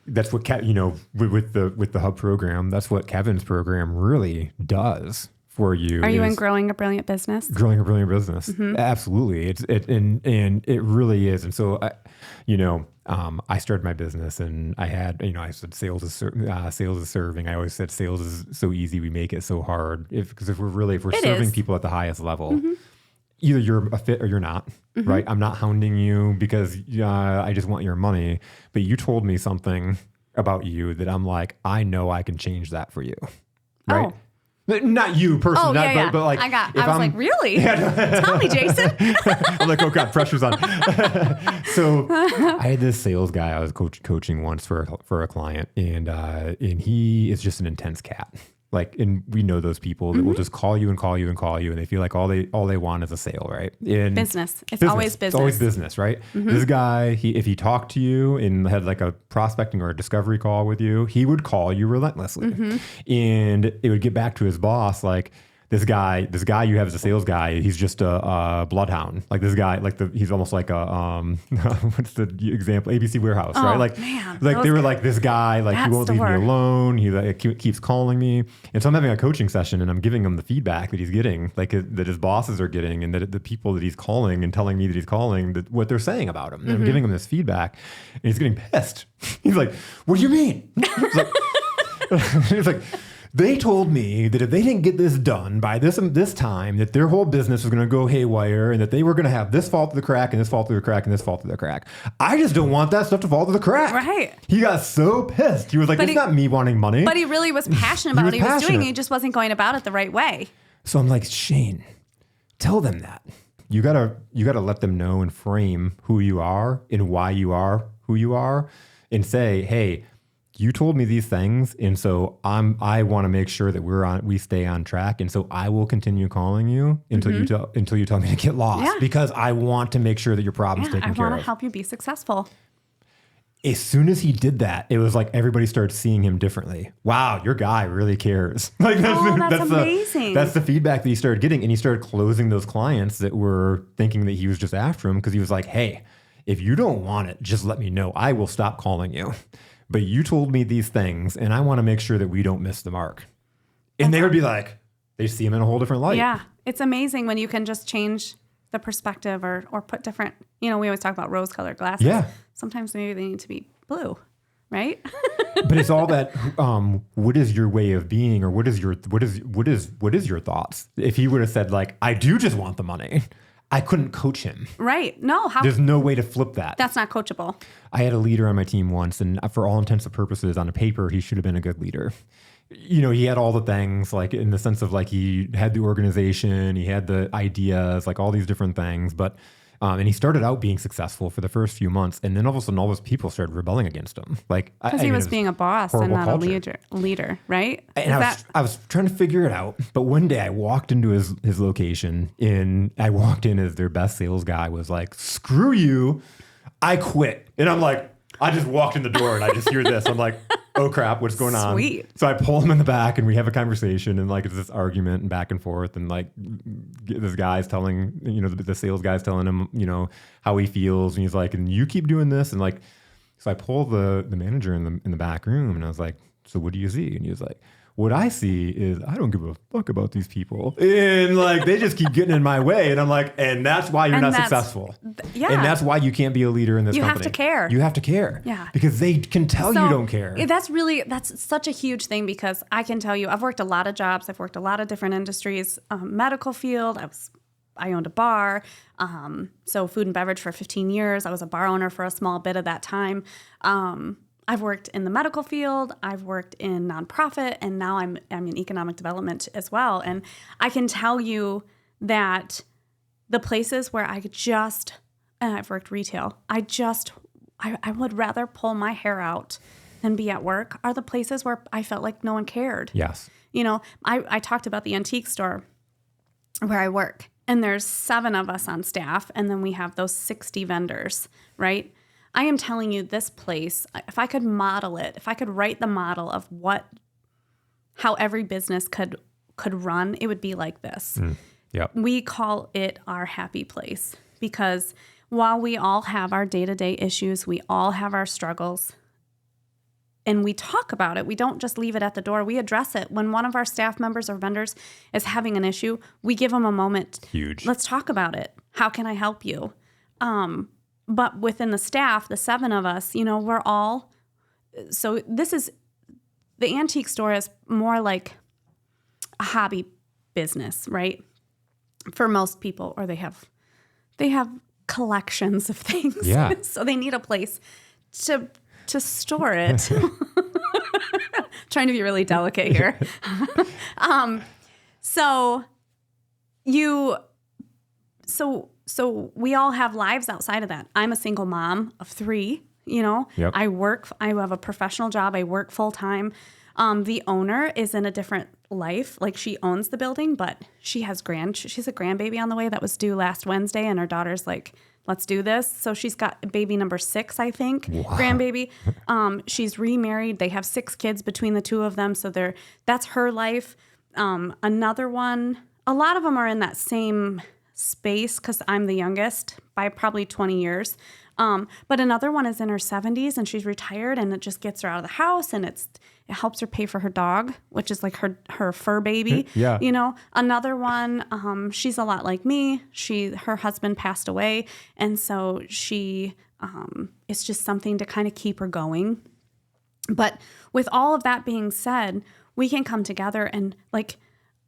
that's what with the Hub program, that's what Kevin's program really does for you. Are you in growing a brilliant business? Growing a brilliant business, absolutely. It really is. And so I started my business and I had I said sales is serving. I always said sales is so easy, we make it so hard. Because if we're serving people at the highest level. Either you're a fit or you're not, right? I'm not hounding you because I just want your money. But you told me something about you that I'm like, I know I can change that for you, right? Oh. Not you personally, but like, I was like, really? Tell me, Jason. I'm like, oh God, pressure's on. So I had this sales guy I was coaching once for a client, and he is just an intense cat. Like, and we know those people that will just call you and call you and call you, and they feel like all they want is a sale, right? In business. It's always business. It's always business, right? This guy, if he talked to you and had like a prospecting or a discovery call with you, he would call you relentlessly. And it would get back to his boss, like, this guy you have as a sales guy, he's just a bloodhound. Like this guy, he's almost like a what's the example? ABC Warehouse, right? Like, man, like they were like, this guy, like, he won't leave me alone. He like keeps calling me, and so I'm having a coaching session, and I'm giving him the feedback that he's getting, like that his bosses are getting, and that the people that he's calling and telling me that he's calling, that what they're saying about him. And I'm giving him this feedback, and he's getting pissed. He's like, "What do you mean?" It's like. They told me that if they didn't get this done by this time, that their whole business was going to go haywire, and that they were going to have this fall through the crack, and this fall through the crack, and this fall through the crack. I just don't want that stuff to fall through the crack. Right. He got so pissed. He was like, it's not me wanting money. But he really was passionate about what he was doing. He just wasn't going about it the right way. So I'm like, Shane, tell them that. You gotta let them know and frame who you are and why you are who you are, and say, hey, you told me these things, and so I want to make sure that we stay on track, and so I will continue calling you until you tell me to get lost, because I want to make sure that your problem's taken care of. I want to help you be successful. As soon as he did that, it was like everybody started seeing him differently. Wow, your guy really cares. Like that's amazing. That's the feedback that he started getting, and he started closing those clients that were thinking that he was just after him, because he was like, hey, if you don't want it, just let me know. I will stop calling you. But you told me these things, and I want to make sure that we don't miss the mark. And they would be like, they see him in a whole different light. Yeah. It's amazing when you can just change the perspective or put different, we always talk about rose-colored glasses. Yeah. Sometimes maybe they need to be blue, right? But it's all that, what is your way of being, or what is your thoughts? If he would have said, like, I do just want the money, I couldn't coach him. Right. No. There's no way to flip that. That's not coachable. I had a leader on my team once, and for all intents and purposes, on paper, he should have been a good leader. He had all the things, like in the sense of like he had the organization, he had the ideas, like all these different things. But and he started out being successful for the first few months, and then all of a sudden, all those people started rebelling against him. Like because he was being a boss and not a leader, right? And I was trying to figure it out. But one day, I walked into his location, and I walked in as their best sales guy. Was like, "Screw you, I quit." And I'm like, I just walked in the door, and I just hear this. I'm like, oh crap, what's going on? Sweet. So I pull him in the back, and we have a conversation, and like it's this argument and back and forth, and like this guy's telling, the sales guy's telling him, how he feels, and he's like, and you keep doing this, and like, so I pull the manager in the back room, and I was like, so what do you see? And he was like, what I see is I don't give a fuck about these people, and like they just keep getting in my way, and I'm like, and that's why you're not successful. Yeah, and that's why you can't be a leader in this company. You have to care. You have to care. Yeah, because they can tell you don't care. That's such a huge thing, because I can tell you, I've worked a lot of jobs. I've worked a lot of different industries. Medical field. I owned a bar, so food and beverage for 15 years. I was a bar owner for a small bit of that time. I've worked in the medical field, I've worked in nonprofit, and now I'm in economic development as well. And I can tell you that the places where I've worked retail, I would rather pull my hair out than be at work, are the places where I felt like no one cared. Yes. I talked about the antique store where I work, and there's 7 of us on staff, and then we have those 60 vendors, right? I am telling you, this place, if I could model it, if I could write the model of how every business could run, it would be like this. Yep. We call it our happy place, because while we all have our day-to-day issues, we all have our struggles, and we talk about it. We don't just leave it at the door. We address it. When one of our staff members or vendors is having an issue, we give them a moment. Huge. Let's talk about it. How can I help you? But within the staff, the 7 of us, we're all, so the antique store is more like a hobby business, right? For most people, or they have collections of things. Yeah. So they need a place to store it. Trying to be really delicate here. So we all have lives outside of that. I'm a single mom of 3, Yep. I have a professional job. I work full time. The owner is in a different life. Like she owns the building, but she's a grandbaby on the way that was due last Wednesday. And her daughter's like, let's do this. So she's got baby number 6, I think, grandbaby. She's remarried. They have 6 kids between the two of them. So that's her life. Another one, a lot of them are in that same space because I'm the youngest by probably 20 years. But another one is in her 70s and she's retired, and it just gets her out of the house, and it helps her pay for her dog, which is like her fur baby. Yeah. You know, another one, she's a lot like me. Her husband passed away. And so it's just something to kind of keep her going. But with all of that being said, we can come together and like,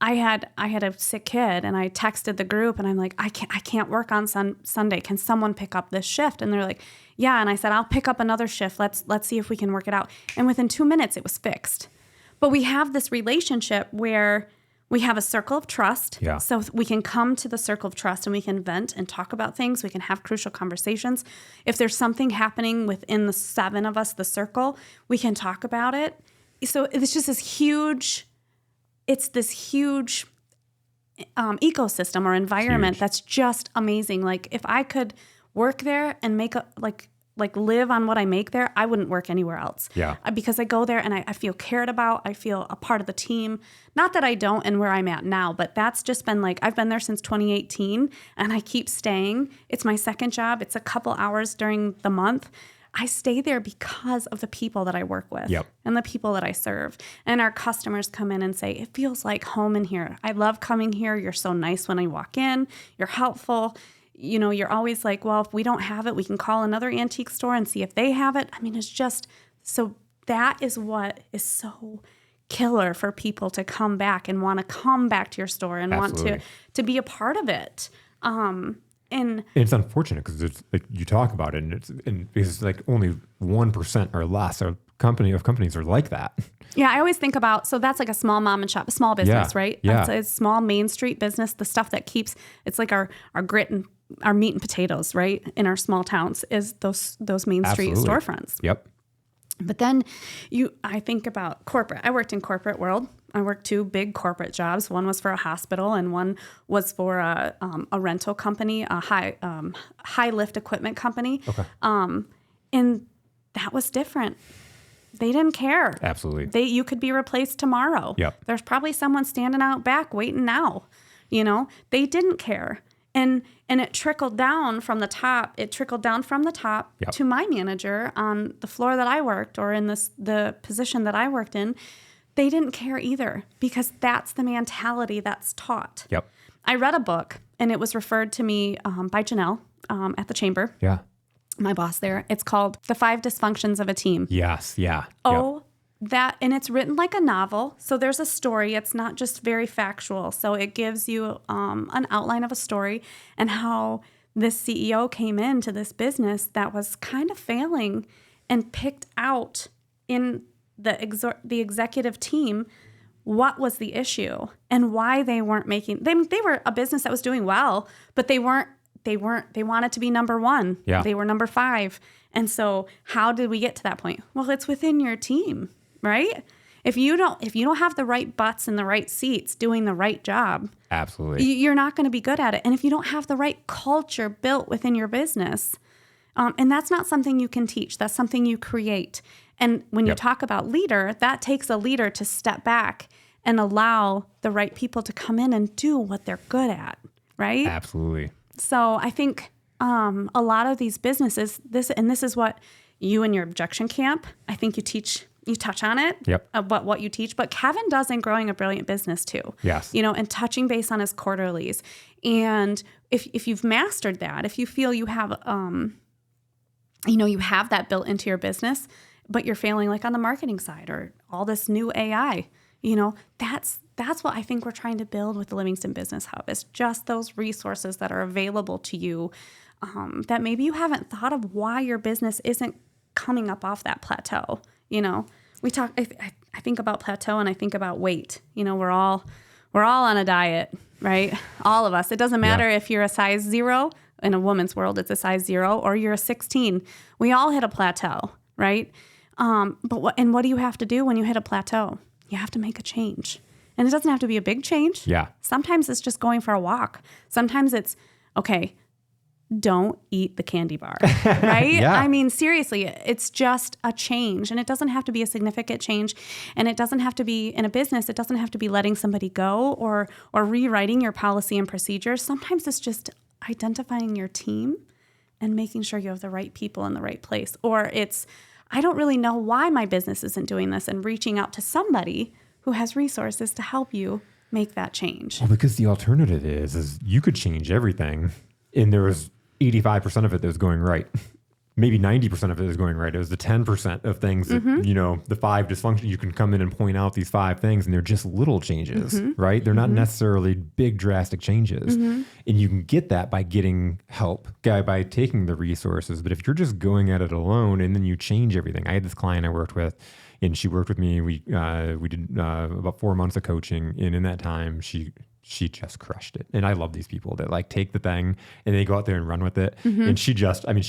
I had a sick kid, and I texted the group, and I'm like, I can't work on Sunday. Can someone pick up this shift? And they're like, yeah. And I said, I'll pick up another shift. Let's see if we can work it out. And within 2 minutes, it was fixed. But we have this relationship where we have a circle of trust. Yeah. So we can come to the circle of trust, and we can vent and talk about things. We can have crucial conversations. If there's something happening within the 7 of us, the circle, we can talk about it. So it's just this huge ecosystem or environment that's just amazing. Like if I could work there and make live on what I make there, I wouldn't work anywhere else. Yeah. Because I go there and I feel cared about. I feel a part of the team. Not that I don't and where I'm at now, but that's just been like, I've been there since 2018 and I keep staying. It's my second job. It's a couple hours during the month. I stay there because of the people that I work with and the people that I serve. And our customers come in and say, it feels like home in here. I love coming here. You're so nice when I walk in. You're helpful. You know, you're always like, well, if we don't have it, we can call another antique store and see if they have it. I mean, it's just, so that is what is so killer for people to come back and want to come back to your store and want to be a part of it. And it's unfortunate because it's like you talk about it, and because like only 1% or less of companies are like that. Yeah, I always think about, so that's like a small mom and shop, a small business, right? Yeah. It's a small Main Street business. The stuff that keeps, it's like our grit and our meat and potatoes, right? In our small towns is those Main Street storefronts. Yep. But then I think about corporate. I worked in corporate world. I worked 2 big corporate jobs. One was for a hospital, and one was for a rental company, a high lift equipment company. Okay. And that was different. They didn't care. Absolutely. You could be replaced tomorrow. Yep. There's probably someone standing out back waiting now. You know, they didn't care. And it trickled down from the top. It trickled down from the top to my manager on the floor that I worked, or in the position that I worked in. They didn't care either, because that's the mentality that's taught. Yep. I read a book, and it was referred to me by Janelle at the chamber. Yeah. My boss there. It's called The 5 Dysfunctions of a Team. Yes. Yeah. Oh, and it's written like a novel. So there's a story. It's not just very factual. So it gives you an outline of a story and how this CEO came into this business that was kind of failing and picked out in the executive team what was the issue and why they weren't making. They were a business that was doing well, but they wanted to be number 1. Yeah. They were number 5. And so how did we get to that point? Well, it's within your team, right? If you don't have the right butts in the right seats doing the right job, absolutely, you're not going to be good at it. And if you don't have the right culture built within your business, and that's not something you can teach, that's something you create. And when you talk about leader, that takes a leader to step back and allow the right people to come in and do what they're good at, right? Absolutely. So I think a lot of these businesses, this is what you and your objection camp, I think you touch on it, about what you teach. But Kevin does in Growing a Brilliant Business too. Yes. You know, and touching base on his quarterlies. And if you've mastered that, if you feel you have, you have that built into your business, but you're failing like on the marketing side or all this new AI, that's what I think we're trying to build with the Livingston Business Hub, is just those resources that are available to you, that maybe you haven't thought of why your business isn't coming up off that plateau. I think about plateau and I think about weight. We're all on a diet, right? All of us. It doesn't matter if you're a size 0, in a woman's world, it's a size 0, or you're a 16. We all hit a plateau, right? But what do you have to do when you hit a plateau? You have to make a change. And it doesn't have to be a big change. Yeah. Sometimes it's just going for a walk. Sometimes it's, okay, don't eat the candy bar, right? Yeah. I mean, seriously, it's just a change, and it doesn't have to be a significant change, and it doesn't have to be in a business. It doesn't have to be letting somebody go or rewriting your policy and procedures. Sometimes it's just identifying your team and making sure you have the right people in the right place. Or it's, I don't really know why my business isn't doing this, and reaching out to somebody who has resources to help you make that change. Well, because the alternative is you could change everything, and there was 85% of it that was going right. Maybe 90% of it is going right. It was the 10% of things that, the 5 dysfunctions, you can come in and point out these 5 things, and they're just little changes, right? They're not necessarily big drastic changes. And you can get that by getting help, by taking the resources. But if you're just going at it alone and then you change everything. I had this client I worked with, and she worked with me. We did about 4 months of coaching. And in that time, she just crushed it. And I love these people that like take the thing and they go out there and run with it. And she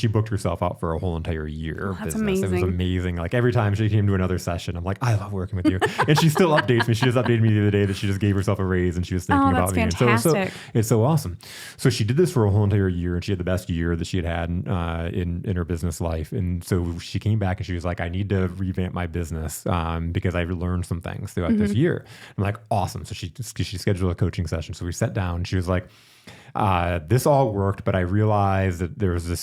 booked herself out for a whole entire year of business. Amazing. It was amazing. Like every time she came to another session, I'm like, I love working with you. And she still updates me. She just updated me the other day that she just gave herself a raise and she was thinking about me. Fantastic. And so it's so awesome. So she did this for a whole entire year, and she had the best year that she had in her business life. And so she came back and she was like, I need to revamp my business because I've learned some things throughout this year. I'm like, awesome. So she scheduled a coaching session. So we sat down and she was like, this all worked, but I realized that there was these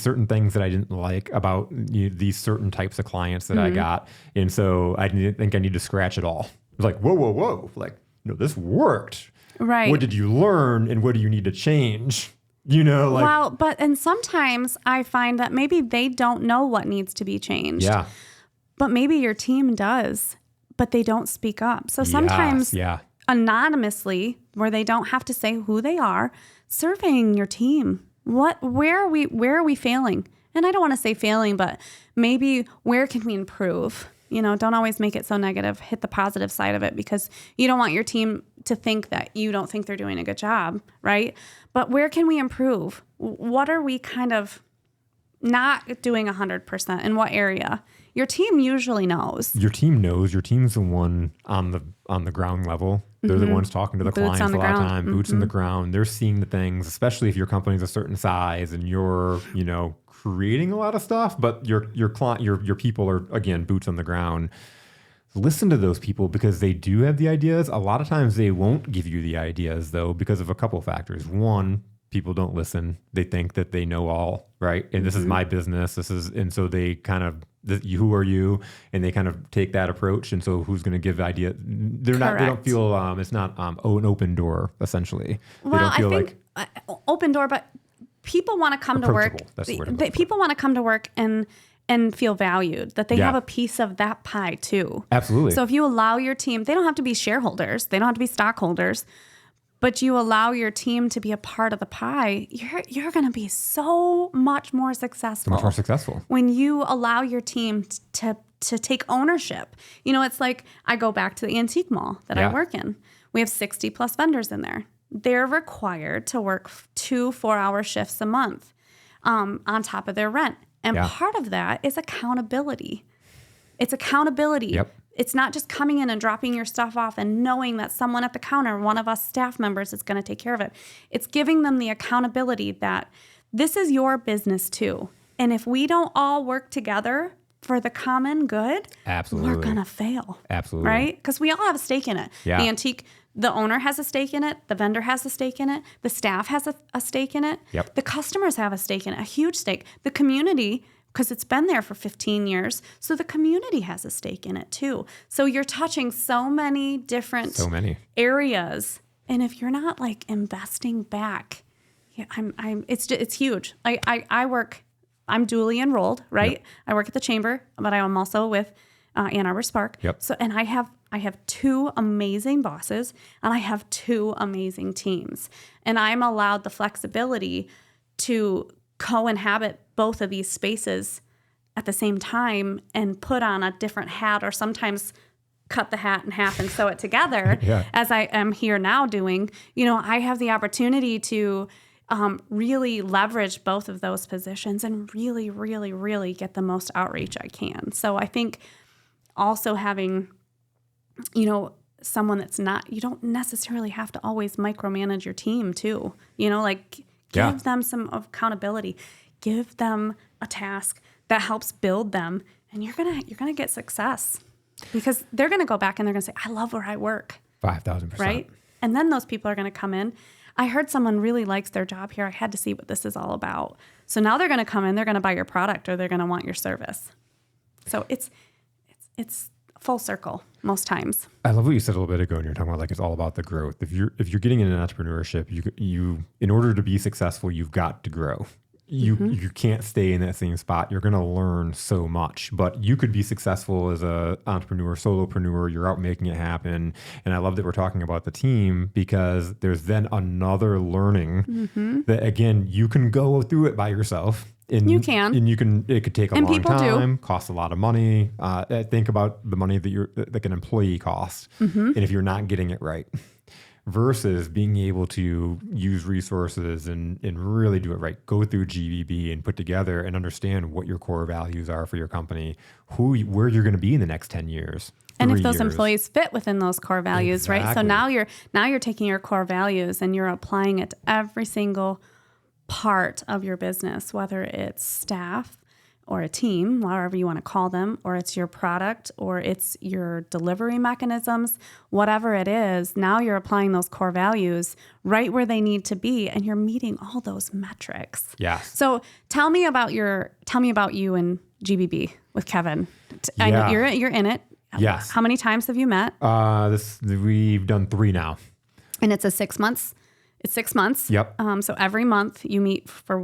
certain things that I didn't like about these certain types of clients that I got. And so I think I need to scratch it all. I was like, whoa. Like, no, this worked. Right. What did you learn and what do you need to change? And sometimes I find that maybe they don't know what needs to be changed. Yeah. But maybe your team does, but they don't speak up. So sometimes anonymously, where they don't have to say who they are, surveying your team. Where are we failing? And I don't want to say failing, but maybe where can we improve? Don't always make it so negative. Hit the positive side of it, because you don't want your team to think that you don't think they're doing a good job, right? But where can we improve? What are we kind of not doing 100%? In what area? Your team usually knows. Your team knows. Your team's the one on the ground level. They're the ones talking to the clients a lot of time. Boots on the ground. They're seeing the things, especially if your company's a certain size and you're, creating a lot of stuff, but your client, your people are, again, boots on the ground. Listen to those people because they do have the ideas. A lot of times they won't give you the ideas though, because of a couple of factors. One, people don't listen. They think that they know all, right? And this is my business. And so they kind of, who are you? And they kind of take that approach. And so who's going to give idea? They don't feel, it's not an open door, essentially. Well, they don't feel open door, but people want to come to work. That's the word. People want to come to work and feel valued, that they have a piece of that pie too. Absolutely. So if you allow your team, they don't have to be shareholders. They don't have to be stockholders. But you allow your team to be a part of the pie, you're going to be so much more successful. So much more successful. When you allow your team to take ownership. It's like I go back to the antique mall that I work in. We have 60 plus vendors in there. They're required to work 2 4-hour shifts a month on top of their rent. And part of that is accountability. It's accountability. Yep. It's not just coming in and dropping your stuff off and knowing that someone at the counter, one of us staff members, is going to take care of it. It's giving them the accountability that this is your business too. And if we don't all work together for the common good, absolutely, we're going to fail. Absolutely. Right? Because we all have a stake in it. Yeah. The owner has a stake in it. The vendor has a stake in it. The staff has a stake in it. Yep. The customers have a stake in it, a huge stake. The community, because it's been there for 15 years. So the community has a stake in it too. So you're touching so many different areas. And if you're not like investing back, it's huge. I'm dually enrolled, right? Yep. I work at the chamber, but I am also with Ann Arbor Spark. Yep. So, and I have 2 amazing bosses and I have 2 amazing teams. And I'm allowed the flexibility to co-inhabit both of these spaces at the same time and put on a different hat, or sometimes cut the hat in half and sew it together as I am here now doing. I have the opportunity to really leverage both of those positions and really, really, really get the most outreach I can. So I think also having, someone that's not, you don't necessarily have to always micromanage your team too. Give them some accountability, give them a task that helps build them, and you're gonna get success because they're gonna go back and they're gonna say, I love where I work. 5,000%. Right? And then those people are gonna come in. I heard someone really likes their job here. I had to see what this is all about. So now they're gonna come in, they're gonna buy your product or they're gonna want your service. So it's full circle most times. I love what you said a little bit ago, and you're talking about it's all about the growth. If you're getting into entrepreneurship, you in order to be successful, you've got to grow. You can't stay in that same spot. You're going to learn so much, but you could be successful as a entrepreneur, solopreneur. You're out making it happen. And I love that we're talking about the team because there's then another learning that again, you can go through it by yourself. And it could take a long time, cost a lot of money. Think about the money that an employee costs. And if you're not getting it right, versus being able to use resources and really do it right, go through GBB and put together and understand what your core values are for your company, where you're going to be in the next 10 years. And if those employees fit within those core values, right? So now you're taking your core values and you're applying it to every single part of your business, whether it's staff or a team, whatever you want to call them, or it's your product, or it's your delivery mechanisms, whatever it is, now you're applying those core values right where they need to be, and you're meeting all those metrics. Yeah. So tell me about you and GBB with Kevin. I know you're in it. Yes. How many times have you met? We've done 3 now. And it's 6 months. It's 6 months. Yep. So every month you meet 3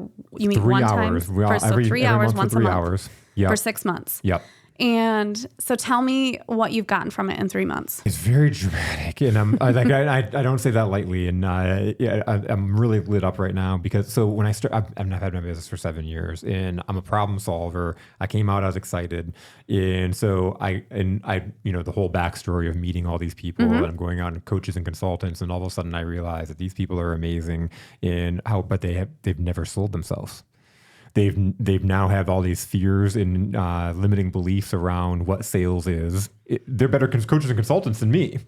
one hours. time. So 3 hours once a month. 3 hours. Yep. For 6 months. Yep. And so tell me what you've gotten from it in 3 months. It's very dramatic, and I don't say that lightly. And I'm really lit up right now because when I start, I've had my business for 7 years, and I'm a problem solver. I came out, I was excited, and so I the whole backstory of meeting all these people, and I'm going out and coaches and consultants, and all of a sudden I realize that these people are amazing but they've never sold themselves. They've now have all these fears and limiting beliefs around what sales is. They're better coaches and consultants than me,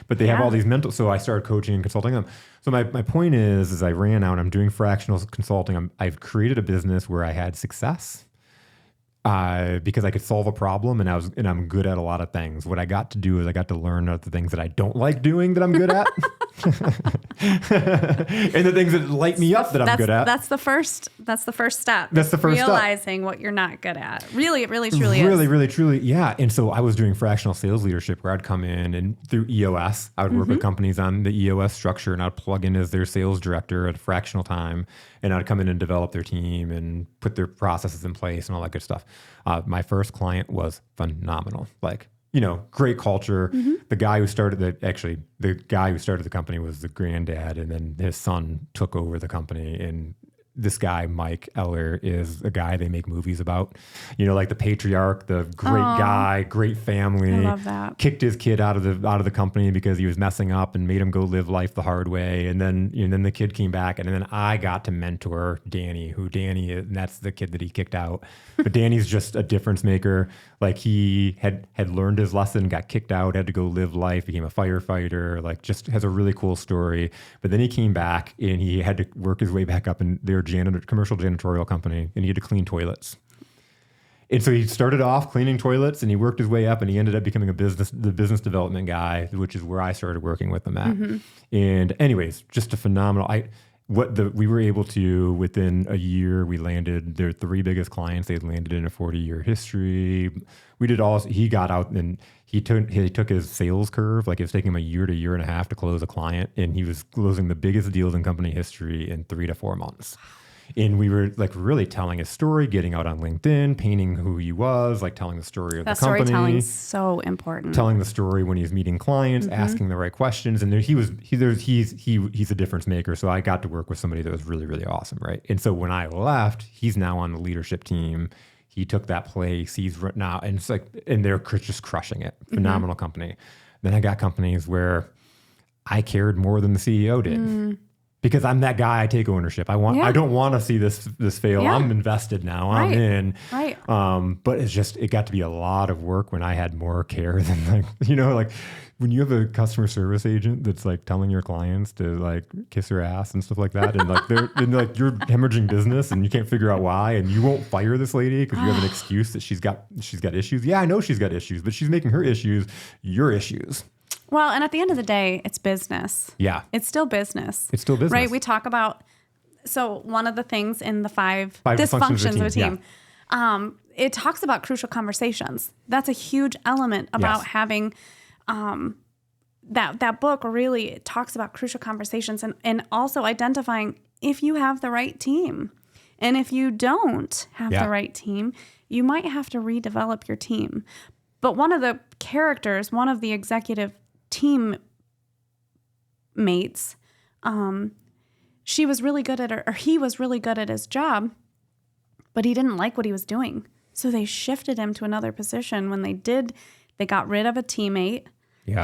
but they have all these mental. So I started coaching and consulting them. So my point is I ran out. I'm doing fractional consulting. I've created a business where I had success because I could solve a problem, and I'm good at a lot of things. What I got to do is I got to learn the things that I don't like doing that I'm good at. And the things that light me up that I'm good at. That's the first step. That's the first step. Realizing what you're not good at. Really, it really, truly is. Really, really, truly. Yeah. And so I was doing fractional sales leadership where I'd come in and through EOS, I would work with companies on the EOS structure, and I'd plug in as their sales director at a fractional time. And I'd come in and develop their team and put their processes in place and all that good stuff. My first client was phenomenal. Great culture. The guy who started the company was the granddad, and then his son took over the company. And this guy, Mike Eller, is a guy they make movies about. Like the patriarch, the great guy, great family. I love that. Kicked his kid out of the company because he was messing up and made him go live life the hard way. And then the kid came back, and then I got to mentor Danny, and that's the kid that he kicked out. But Danny's just a difference maker. He had learned his lesson, got kicked out, had to go live life, became a firefighter, just has a really cool story. But then he came back and he had to work his way back up in their commercial janitorial company, and he had to clean toilets. And so he started off cleaning toilets, and he worked his way up, and he ended up becoming the business development guy, which is where I started working with him at. And anyways, just a phenomenal. We were able to, within a year, we landed their 3 biggest clients. They had landed in a 40-year history. We did all. He got out and he took his sales curve. It was taking him a year to year and a half to close a client, and he was closing the biggest deals in company history in 3 to 4 months. And we were really telling his story, getting out on LinkedIn, painting who he was, telling the story of the company. That storytelling is so important. Telling the story when he's meeting clients, asking the right questions, and he's a difference maker. So I got to work with somebody that was really, really awesome, right? And so when I left, he's now on the leadership team. He took that place. He's now, and they're just crushing it. Phenomenal company. Then I got companies where I cared more than the CEO did. because I'm that guy. I take ownership. I don't want to see this fail. Yeah. I'm invested now. I'm in. Right. But it got to be a lot of work when I had more care than like when you have a customer service agent that's like telling your clients to like kiss her ass and stuff like that. And like you're hemorrhaging business and you can't figure out why, and you won't fire this lady because you have an excuse that she's got issues. Yeah, I know she's got issues, but she's making her issues your issues. Well, and at the end of the day, it's business. Yeah. It's still business. It's still business. Right? We talk about, so one of the things in the five dysfunctions of a team, it talks about crucial conversations. That's a huge element about having, that book really talks about crucial conversations and also identifying if you have the right team. And if you don't have the right team, you might have to redevelop your team. But one of the characters, one of the executive team mates, she was really good at or he was really good at his job, but he didn't like what he was doing. So they shifted him to another position. When they got rid of a teammate,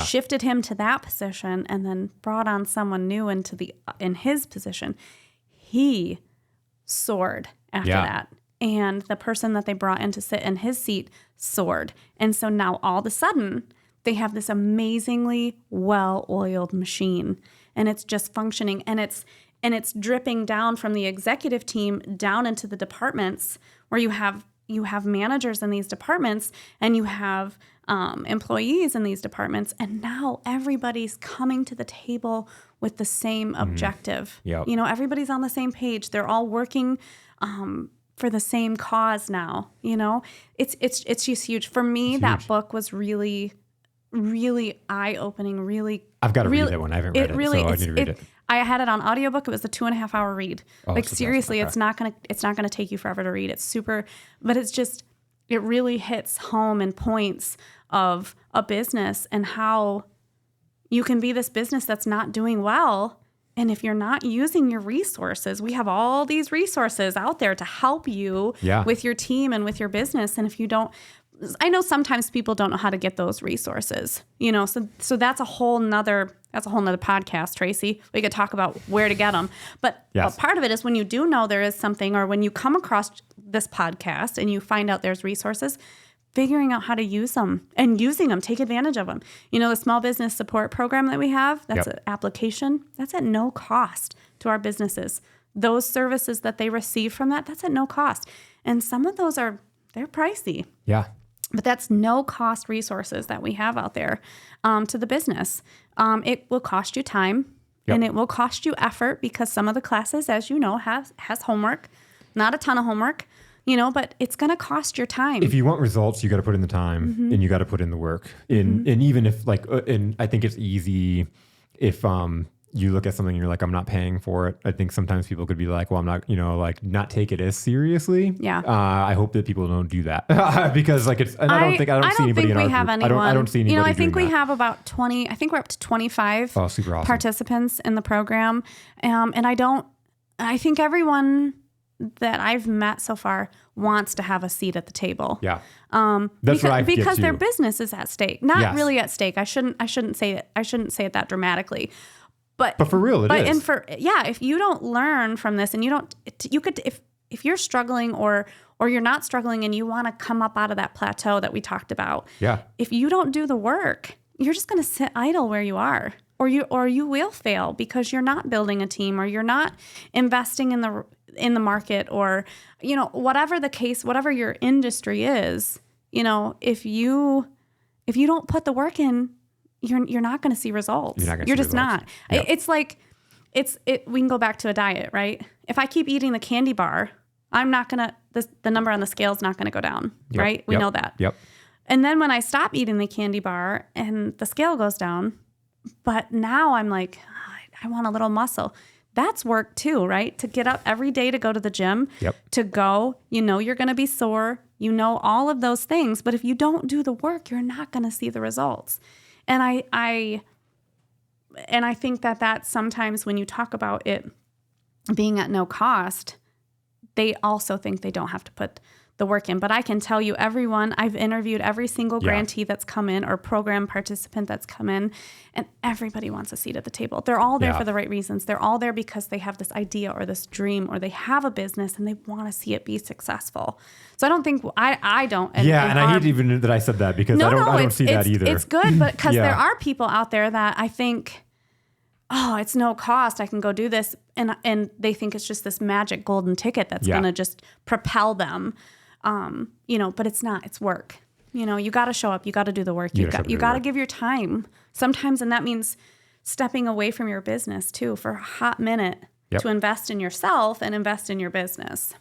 shifted him to that position, and then brought on someone new in his position. He soared after that. And the person that they brought in to sit in his seat soared. And so now all of a sudden, they have this amazingly well-oiled machine, and it's just functioning, and it's dripping down from the executive team down into the departments, where you have managers in these departments, and you have employees in these departments, and now everybody's coming to the table with the same objective. Yep. Everybody's on the same page. They're all working for the same cause now. It's just huge. For me, that book was really, really eye-opening. Really, I've got to read that one. I haven't read it, so I need to read it. I had it on audiobook. It was a 2.5 hour read. Seriously, it's not gonna take you forever to read. It's super, but it really hits home and points of a business and how you can be this business that's not doing well. And if you're not using your resources, we have all these resources out there to help you with your team and with your business. And if you don't, I know sometimes people don't know how to get those resources, so that's a whole nother podcast, Tracey. We could talk about where to get them. But part of it is when you do know there is something, or when you come across this podcast and you find out there's resources, figuring out how to use them and using them, take advantage of them. The small business support program that we have, that's an application, that's at no cost to our businesses. Those services that they receive from that's at no cost. And some of those they're pricey. Yeah. But that's no cost resources that we have out there to the business. It will cost you time and it will cost you effort, because some of the classes, as you know, has homework, not a ton of homework, but it's going to cost your time. If you want results, you got to put in the time and you got to put in the work. And even if and I think it's easy if you look at something and you're like, I'm not paying for it. I think sometimes people could be like, well, I'm not, not take it as seriously. Yeah. I hope that people don't do that because I don't see anybody in our group. I don't see anybody I think we have about 20, I think we're up to 25 super awesome participants in the program. And I think everyone that I've met so far wants to have a seat at the table. Yeah. Because their business is at stake, not really at stake. I shouldn't say it that dramatically. But for real, it is. And if you don't learn from this, and if you're struggling or you're not struggling and you want to come up out of that plateau that we talked about, if you don't do the work, you're just going to sit idle where you are, or you will fail because you're not building a team, or you're not investing in the market, or whatever the case, whatever your industry is, if you don't put the work in, you're not going to see results. You're just not. Yep. It's like, we can go back to a diet, right? If I keep eating the candy bar, the number on the scale is not going to go down, right? We know that. Yep. And then when I stop eating the candy bar and the scale goes down, but now I'm like, I want a little muscle. That's work too, right? To get up every day to go to the gym, to go, you're going to be sore, all of those things. But if you don't do the work, you're not going to see the results. And I think that sometimes when you talk about it being at no cost, they also think they don't have to put the work in. But I can tell you, I've interviewed every single grantee that's come in or program participant that's come in, and everybody wants a seat at the table. They're all there for the right reasons. They're all there because they have this idea or this dream, or they have a business and they want to see it be successful. So I don't think I don't. And I hate even that I said that, because I don't see that either. It's good, but because there are people out there that I think, oh, it's no cost, I can go do this. And they think it's just this magic golden ticket that's going to just propel them. But it's not, it's work. You got to show up, you got to do the work. You got to give your time sometimes. And that means stepping away from your business too for a hot minute to invest in yourself and invest in your business.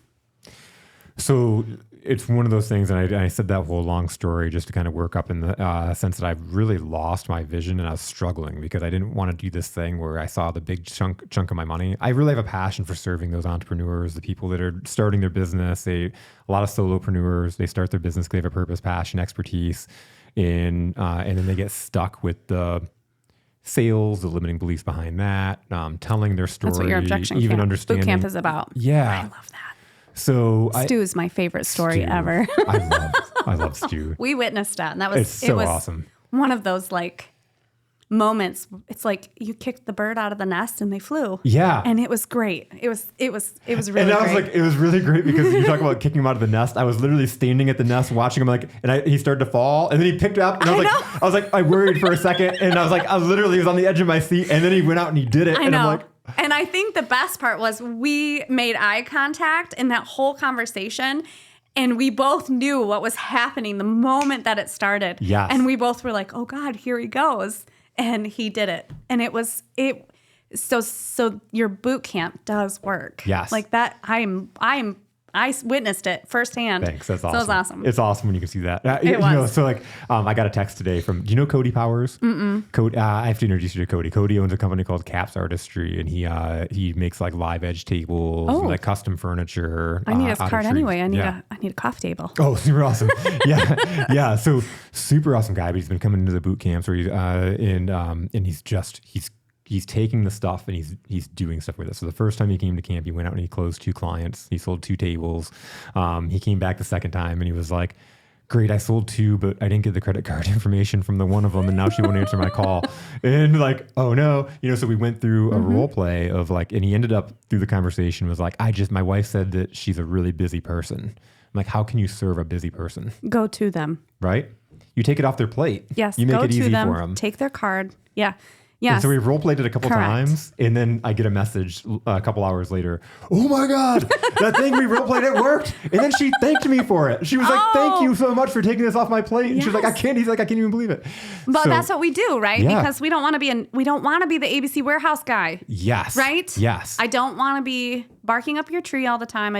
So it's one of those things, and I said that whole long story just to kind of work up in the sense that I've really lost my vision, and I was struggling because I didn't want to do this thing where I saw the big chunk of my money. I really have a passion for serving those entrepreneurs, the people that are starting their business. A lot of solopreneurs, they start their business, they have a purpose, passion, expertise, and then they get stuck with the sales, the limiting beliefs behind that, telling their story. That's what your objection understanding. Boot camp is about. Yeah. I love that. So Stu is my favorite story ever. I love Stu. We witnessed that, and it was awesome. One of those moments. It's like you kicked the bird out of the nest and they flew. Yeah, and it was great. It was really. And I was great. like, it was really great because you talk about kicking him out of the nest. I was literally standing at the nest watching him, he started to fall, and then he picked up, and I worried for a second, and I literally was on the edge of my seat, and then he went out and he did it, I know. And I think the best part was we made eye contact in that whole conversation, and we both knew what was happening the moment that it started. Yes. And we both were like, oh God, here he goes. And he did it. And so your boot camp does work. Yes. Like that, I witnessed it firsthand. Thanks. That's awesome. So it was awesome. It's awesome when you can see that. It was. I got a text today from, do you know Cody Powers? Mm-mm. Cody, I have to introduce you to Cody. Cody owns a company called Caps Artistry, and he makes live edge tables, and custom furniture. I need his card anyway. I need a coffee table. Oh, super awesome. Yeah. So super awesome guy, but he's been coming to the boot camps where he's taking the stuff and he's doing stuff with it. So the first time he came to camp, he went out and he closed 2 clients. He sold 2 tables. He came back the second time and he was like, great, I sold 2, but I didn't get the credit card information from the one of them, and now she won't answer my call. And oh no, so we went through a role play of and he ended up through the conversation was like, my wife said that she's a really busy person. I'm like, how can you serve a busy person? Go to them. Right? You take it off their plate. Yes. You make it easy them, for them. Take their card. Yeah. Yes. And so we role played it a couple times, and then I get a message a couple hours later. Oh my God, that thing we role played, it worked. And then she thanked me for it. She was like, "Thank you so much for taking this off my plate." And she was like, "I can't." He's like, "I can't even believe it." But that's what we do, right? Yeah. Because we don't want to be the ABC warehouse guy. Yes. Right? Yes. I don't want to be barking up your tree all the time.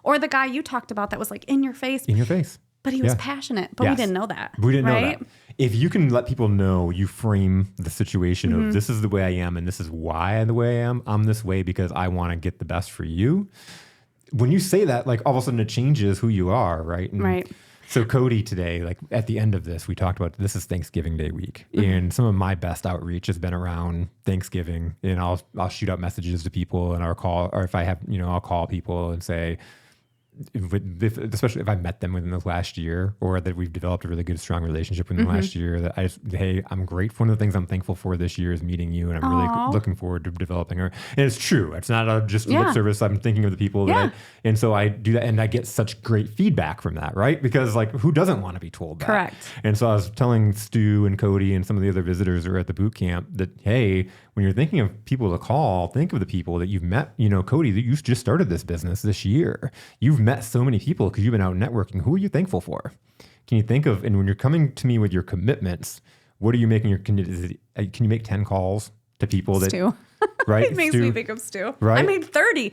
Or the guy you talked about that was in your face. In your face. But he was passionate. But we didn't know that. We didn't know that. If you can let people know, you frame the situation of this is the way I am and this is why I'm the way I am. I'm this way because I want to get the best for you. When you say that, all of a sudden it changes who you are, right? Right. So Cody today, at the end of this, we talked about this is Thanksgiving Day week. And some of my best outreach has been around Thanksgiving. And I'll shoot out messages to people and I'll call people and say, especially if I met them within the last year, or that we've developed a really good, strong relationship within the last year, that hey, I'm grateful. One of the things I'm thankful for this year is meeting you, and I'm really looking forward to developing her. And it's true. It's not just lip service. I'm thinking of the people and so I do that, and I get such great feedback from that, right? Because who doesn't want to be told that? Correct. And so I was telling Stu and Cody and some of the other visitors who are at the boot camp that, hey, when you're thinking of people to call, think of the people that you've met. Cody, you just started this business this year. You've met so many people because you've been out networking. Who are you thankful for? Can you think of, and when you're coming to me with your commitments, what are you making can you make 10 calls to people that, Stu. Right? It makes me think of Stu. Right? I made 30.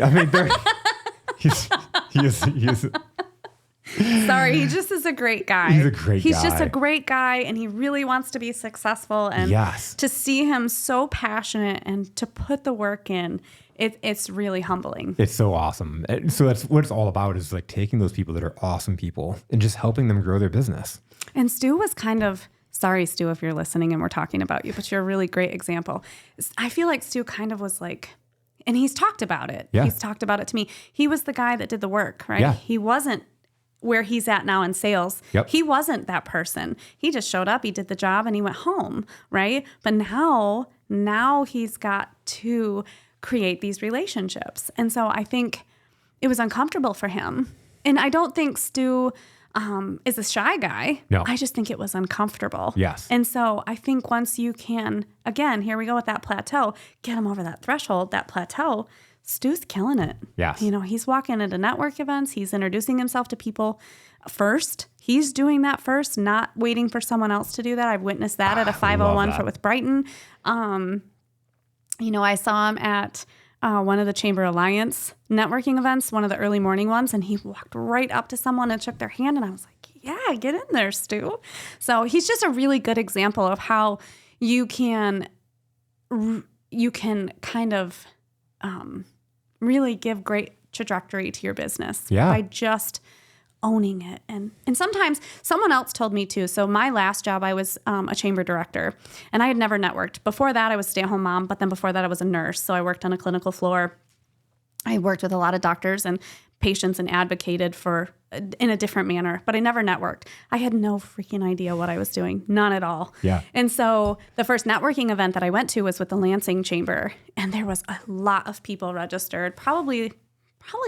He is Sorry, he just is a great guy. He's a great guy. He's just a great guy, and he really wants to be successful. And to see him so passionate and to put the work in, it's really humbling. It's so awesome. So that's what it's all about, is taking those people that are awesome people and just helping them grow their business. And Stu was sorry, Stu, if you're listening and we're talking about you, but you're a really great example. I feel like Stu kind of was and he's talked about it. Yeah. He's talked about it to me. He was the guy that did the work, right? Yeah. He wasn't where he's at now in sales. Yep. He wasn't that person. He just showed up, he did the job, and he went home, right? But now he's got to create these relationships. And so I think it was uncomfortable for him. And I don't think Stu is a shy guy. No. I just think it was uncomfortable. Yes. And so I think once you can, again, here we go with that plateau, get him over that threshold, that plateau, Stu's killing it. Yes. He's walking into network events. He's introducing himself to people first. He's doing that first, not waiting for someone else to do that. I've witnessed that at a 501 with Brighton. I saw him at one of the Chamber Alliance networking events, one of the early morning ones, and he walked right up to someone and shook their hand. And I was like, yeah, get in there, Stu. So he's just a really good example of how you can kind of really give great trajectory to your business by just owning it. And sometimes someone else told me too. So my last job, I was a chamber director, and I had never networked. Before that, I was a stay-at-home mom, but then before that, I was a nurse. So I worked on a clinical floor. I worked with a lot of doctors and patients and advocated in a different manner, but I never networked. I had no freaking idea what I was doing, none at all. Yeah. And so the first networking event that I went to was with the Lansing Chamber, and there was a lot of people registered, probably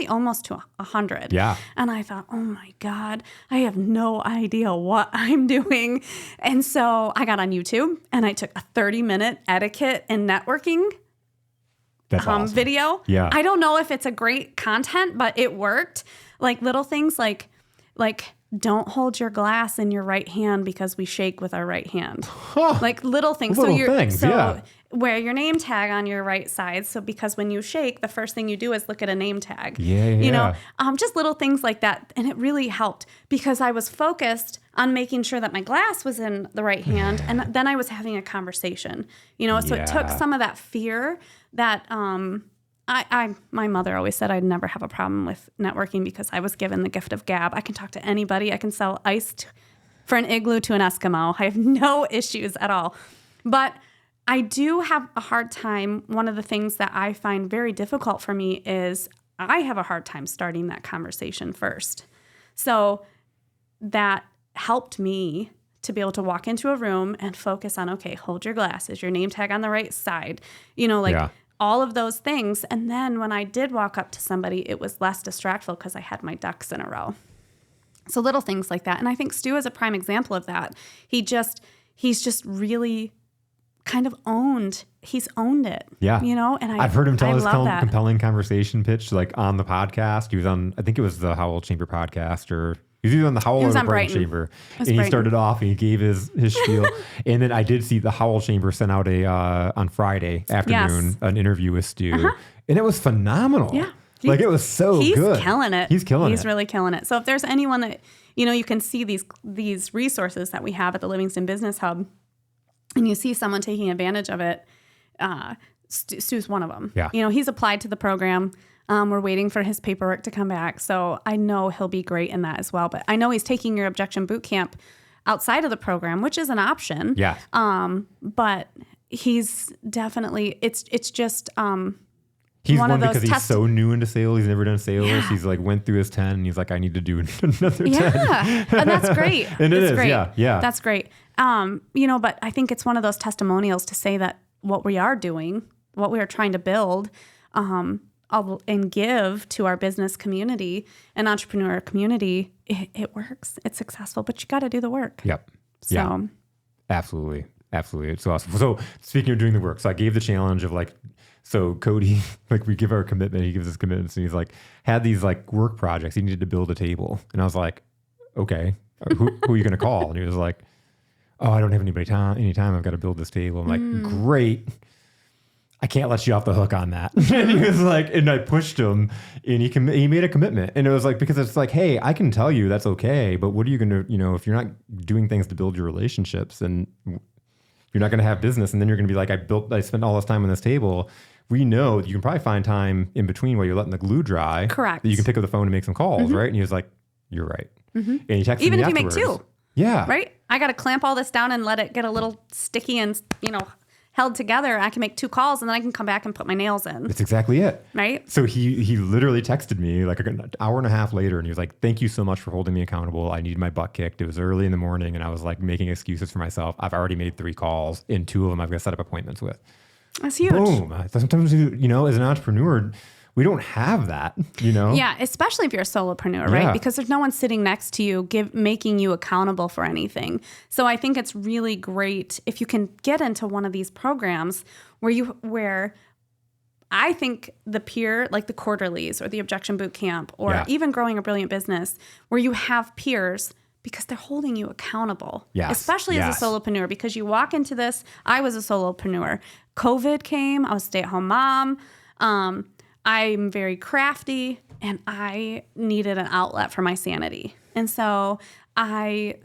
almost to 100. Yeah. And I thought, oh my God, I have no idea what I'm doing. And so I got on YouTube and I took a 30-minute etiquette and networking That's awesome. video. Yeah. I don't know if it's a great content, but it worked. Like little things like don't hold your glass in your right hand because we shake with our right hand. Huh. Like little things. Little things, yeah. Wear your name tag on your right side. So because when you shake, the first thing you do is look at a name tag. Yeah. Just little things like that. And it really helped because I was focused on making sure that my glass was in the right hand. And then I was having a conversation, so it took some of that fear that, my mother always said I'd never have a problem with networking because I was given the gift of gab. I can talk to anybody. I can sell ice for an igloo to an Eskimo. I have no issues at all. But I do have a hard time. One of the things that I find very difficult for me is I have a hard time starting that conversation first. So that helped me to be able to walk into a room and focus on, okay, hold your glass. Is your name tag on the right side? All of those things. And then when I did walk up to somebody, it was less distractful because I had my ducks in a row. So little things like that. And I think Stu is a prime example of that. He's just really kind of owned it. Yeah. And I've heard him tell his compelling conversation pitch on the podcast. He was on, I think it was the Howell Chamber podcast, or he was either on the Howell or the Brighton Chamber. And he started off and he gave his spiel. And then I did see the Howell Chamber sent out on Friday afternoon, an interview with Stu. Uh-huh. And it was phenomenal. Yeah. It was so good. He's killing it. He's really killing it. So if there's anyone that, you can see these resources that we have at the Livingston Business Hub, and you see someone taking advantage of it, Stu's one of them. Yeah. He's applied to the program. We're waiting for his paperwork to come back. So I know he'll be great in that as well. But I know he's taking your objection boot camp outside of the program, which is an option. Yeah. But he's definitely, it's just he's one because he's so new into sales. He's never done sales. Yeah. He's went through his 10 and he's like, I need to do another 10. Yeah. And that's great. And it's great. Yeah. That's great. But I think it's one of those testimonials to say that what we are doing, what we are trying to build, and give to our business community and entrepreneur community, it works. It's successful, but you got to do the work. Yep. So. Yeah. Absolutely. It's awesome. So speaking of doing the work, so I gave the challenge of so Cody, we give our commitment, he gives us commitments, and he's had these work projects. He needed to build a table. And I was like, okay, who are you going to call? And he was like, oh, I don't have any time. I've got to build this table. I'm like, great. I can't let you off the hook on that. And he was and I pushed him, and he made a commitment. And it was because it's hey, I can tell you that's okay, but what are you going to, if you're not doing things to build your relationships, and you're not going to have business, and then you're going to be I spent all this time on this table. We know that you can probably find time in between while you're letting the glue dry. Correct. That you can pick up the phone and make some calls, right? And he was like, you're right. Mm-hmm. And he texted me even if afterwards. You make two. Yeah. Right? I got to clamp all this down and let it get a little sticky and, held together. I can make 2 calls and then I can come back and put my nails in. That's exactly it. Right. So he literally texted me like an hour and a half later, and he was like, "Thank you so much for holding me accountable. I need my butt kicked. It was early in the morning, and I was like making excuses for myself. I've already made 3 calls, and 2 of them I've got to set up appointments with." That's huge. Boom. Sometimes, you know, as an entrepreneur, we don't have that, you know? Yeah, especially if you're a solopreneur, right? Yeah. Because there's no one sitting next to you making you accountable for anything. So I think it's really great if you can get into one of these programs where I think the peer, like the quarterlies or the objection boot camp, or even growing a brilliant business, where you have peers because they're holding you accountable, especially as a solopreneur, because you walk into this. I was a solopreneur. COVID came. I was a stay-at-home mom. I'm very crafty, and I needed an outlet for my sanity. And so I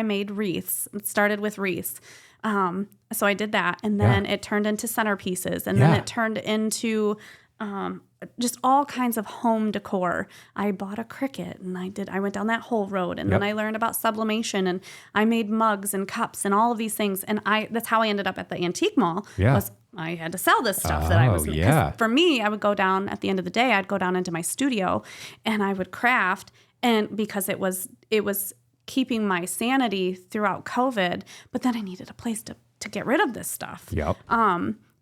made wreaths. It started with wreaths. So I did that, and then it turned into centerpieces, and then it turned into just all kinds of home decor. I bought a Cricut, and I went down that whole road, and then I learned about sublimation, and I made mugs and cups and all of these things. And that's how I ended up at the antique mall. Was I had to sell this stuff that I was making. For me, I would go down at the end of the day, I'd go down into my studio and I would craft, and because it was keeping my sanity throughout COVID, but then I needed a place to get rid of this stuff.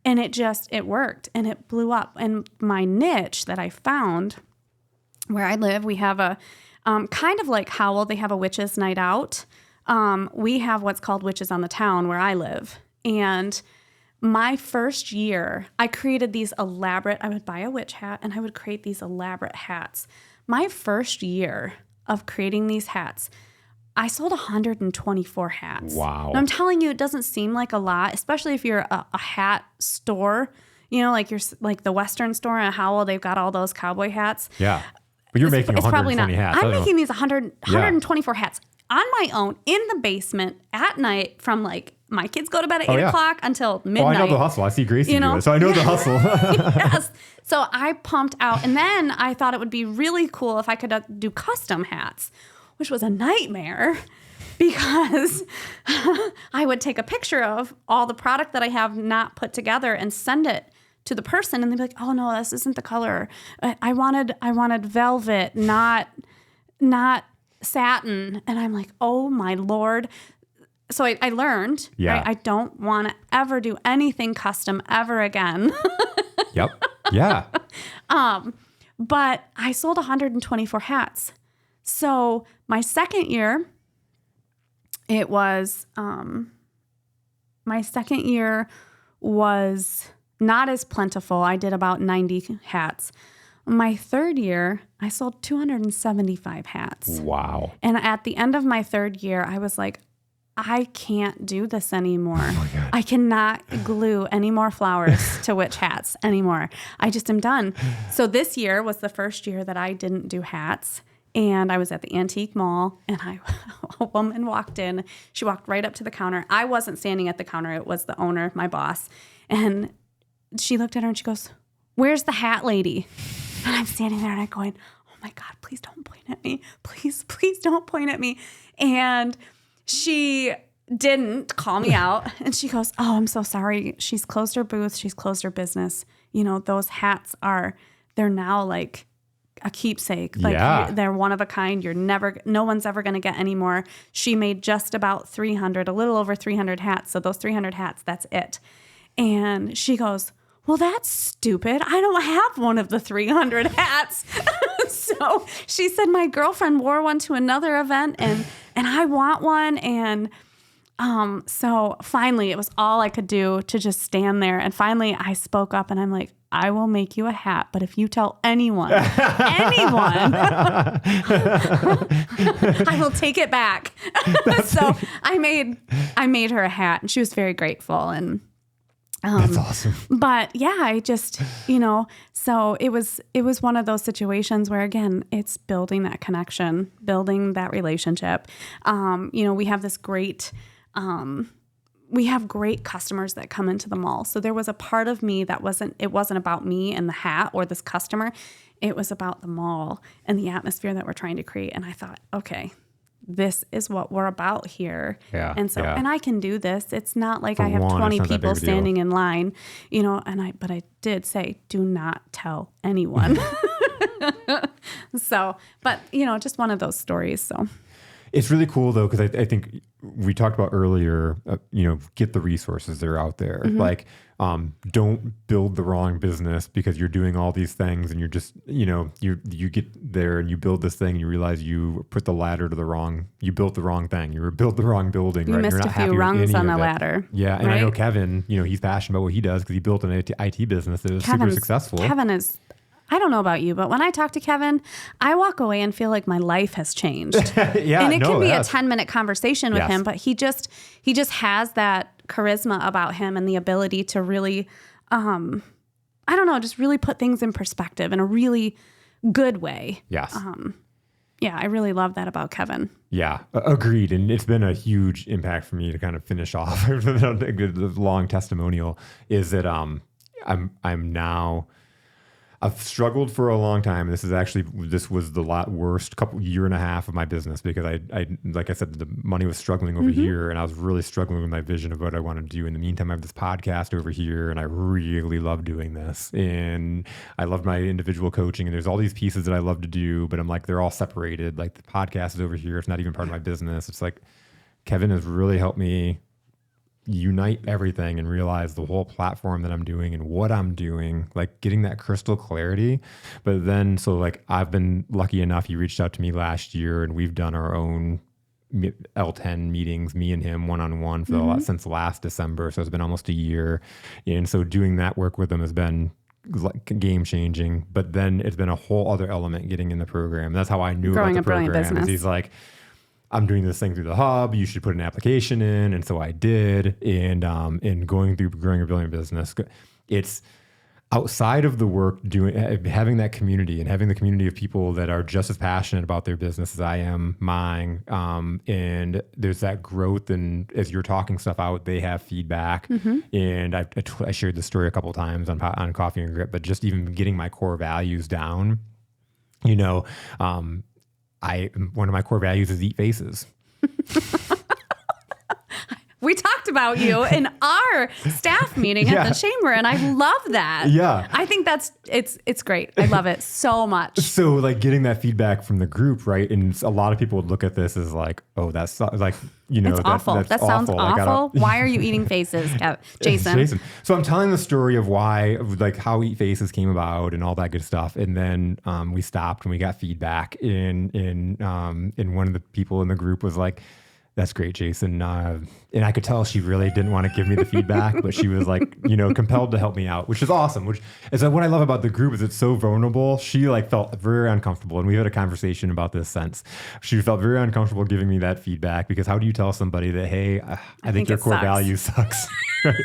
And it worked, and it blew up. And my niche that I found where I live, we have a kind of like Howell, they have a witches' night out. We have what's called Witches on the Town where I live. And my first year, I created these elaborate, I would buy a witch hat and I would create these elaborate hats. My first year of creating these hats, I sold 124 hats. Wow. And I'm telling you, it doesn't seem like a lot, especially if you're a hat store, you know, like the Western store in Howell, they've got all those cowboy hats. Yeah. But you're making 120 hats. I'm making these 124 hats on my own in the basement at night from like, my kids go to bed at 8 o'clock until midnight. Oh, I know the hustle. I see Gracie do it, so I know the hustle. Yes. So I pumped out. And then I thought it would be really cool if I could do custom hats, which was a nightmare because I would take a picture of all the product that I have not put together and send it to the person. And they'd be like, "Oh, no, this isn't the color. I wanted velvet, not satin." And I'm like, "Oh, my Lord." So I learned, I don't want to ever do anything custom ever again. Yep. Yeah. But I sold 124 hats. So my second year, was not as plentiful. I did about 90 hats. My third year, I sold 275 hats. Wow. And at the end of my third year, I was like, I can't do this anymore. Oh my God. I cannot glue any more flowers to witch hats anymore. I just am done. So this year was the first year that I didn't do hats. And I was at the antique mall, and a woman walked in. She walked right up to the counter. I wasn't standing at the counter. It was the owner, my boss. And she looked at her and she goes, "Where's the hat lady?" And I'm standing there and I'm going, "Oh my God, please don't point at me. Please don't point at me." And she didn't call me out. And she goes, "Oh, I'm so sorry. She's closed her booth. She's closed her business. You know, those hats they're now like a keepsake. Like they're one of a kind. No one's ever going to get any more." She made just about 300, a little over 300 hats. So those 300 hats, that's it. And she goes, "Well, that's stupid. I don't have one of the 300 hats." So she said, "My girlfriend wore one to another event and I want one." And so finally it was all I could do to just stand there. And finally I spoke up and I'm like, "I will make you a hat, but if you tell anyone, I will take it back." So I made her a hat, and she was very grateful. And that's awesome. But yeah, I just, so it was one of those situations where, again, it's building that connection, building that relationship. We have this great, we have great customers that come into the mall. So there was a part of me that wasn't about me and the hat or this customer. It was about the mall and the atmosphere that we're trying to create. And I thought, okay, this is what we're about here. Yeah. And so, yeah. and I can do this. It's not like For I have one, 20 it's not that big people of a deal. standing in line, you know, but I did say, do not tell anyone. So, but you know, just one of those stories. So it's really cool though, because I think we talked about earlier, you know, get the resources that are out there. Like, don't build the wrong business because you're doing all these things and you're just, you know, you get there and you build this thing and you realize you put the ladder to you built the wrong thing. You built the wrong building. you right? missed You're a not happy few with rungs any on of the it. ladder. Yeah. And right? I know Kevin, you know, he's passionate about what he does because he built an IT business that was super successful. Kevin is, I don't know about you, but when I talk to Kevin, I walk away and feel like my life has changed. Yeah, and it can be a yes. 10-minute conversation with Yes. him, but he just has that charisma about him and the ability to really, I don't know, just really put things in perspective in a really good way. Yes. Yeah, I really love that about Kevin. Yeah, agreed. And it's been a huge impact for me to kind of finish off the long testimonial is that I'm now, I've struggled for a long time. This was the worst year and a half of my business because I like I said, the money was struggling over here and I was really struggling with my vision of what I want to do. In the meantime, I have this podcast over here and I really love doing this. And I love my individual coaching and there's all these pieces that I love to do, but I'm like, they're all separated. Like the podcast is over here. It's not even part of my business. It's like Kevin has really helped me unite everything and realize the whole platform that I'm doing and what I'm doing, like getting that crystal clarity. But then, so like I've been lucky enough, he reached out to me last year and we've done our own L10 meetings, me and him one-on-one for since last December. So it's been almost a year. And so doing that work with him has been like game changing, but then it's been a whole other element getting in the program. That's how I knew Growing about the a brilliant program. business. He's like, I'm doing this thing through the hub. You should put an application in. And so I did. And going through growing a brilliant business, it's outside of the work having that community and having the community of people that are just as passionate about their business as I am mine. And there's that growth. And as you're talking stuff out, they have feedback. And I shared this story a couple of times on Coffee and Grit, but just even getting my core values down, you know, one of my core values is eat faces. We talked about you in our staff meeting at the chamber, and I love that. Yeah. I think it's great. I love it so much. So like getting that feedback from the group, right? And a lot of people would look at this as like, oh, that's like, you know, It's awful. that's That sounds Like, awful. Why are you eating faces, Jason? So I'm telling the story of why, like how Eat Faces came about and all that good stuff. And then we stopped and we got feedback. And one of the people in the group was like, that's great, Jason. And I could tell she really didn't want to give me the feedback, but she was like, you know, compelled to help me out, which is awesome. Which is what I love about the group is it's so vulnerable. She like felt very uncomfortable. And we had a conversation about this since she felt very uncomfortable giving me that feedback because how do you tell somebody that, hey, I think your core value sucks. Right?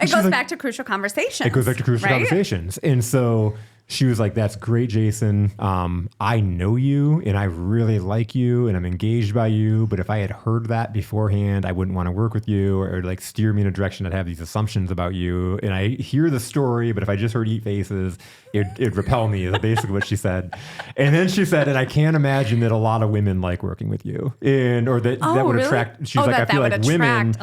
It goes back to crucial conversations. It goes back to crucial conversations. And so she was like, that's great, Jason. I know you and I really like you and I'm engaged by you. But if I had heard that beforehand, I wouldn't want to work with you or like steer me in a direction that have these assumptions about you. And I hear the story, but if I just heard Eat Faces, it'd repel me is basically what she said. And then she said, and I can't imagine that a lot of women like working with you or that would attract. She's like, I feel like women,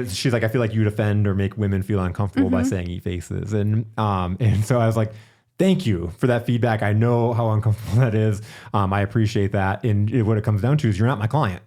she's like, I feel like you'd offend or make women feel uncomfortable by saying Eat Faces. And so I was like, thank you for that feedback. I know how uncomfortable that is. I appreciate that. And what it comes down to is you're not my client.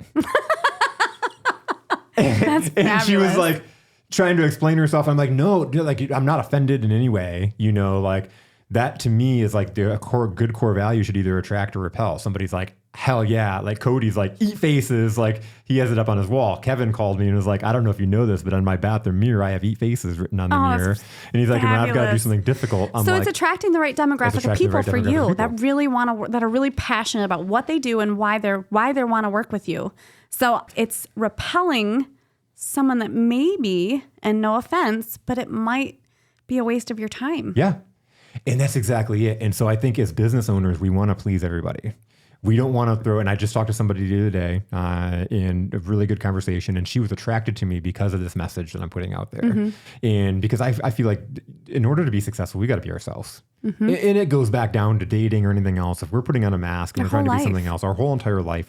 That's and she was like trying to explain herself. I'm like, no, like I'm not offended in any way. You know, like that to me is like good core value should either attract or repel. Somebody's like, hell yeah. Like Cody's like Eat Faces. Like he has it up on his wall. Kevin called me and was like, I don't know if you know this, but on my bathroom mirror, I have Eat Faces written on the mirror. And he's like, and I've got to do something difficult. So it's attracting the right demographic of people for you that really that are really passionate about what they do and why they want to work with you. So it's repelling someone that maybe, and no offense, but it might be a waste of your time. Yeah. And that's exactly it. And so I think as business owners, we want to please everybody. We don't want to throw, and I just talked to somebody the other day in a really good conversation, and she was attracted to me because of this message that I'm putting out there. And because I feel like in order to be successful, we got to be ourselves. And it goes back down to dating or anything else. If we're putting on a mask and we're trying to be something else, our whole entire life,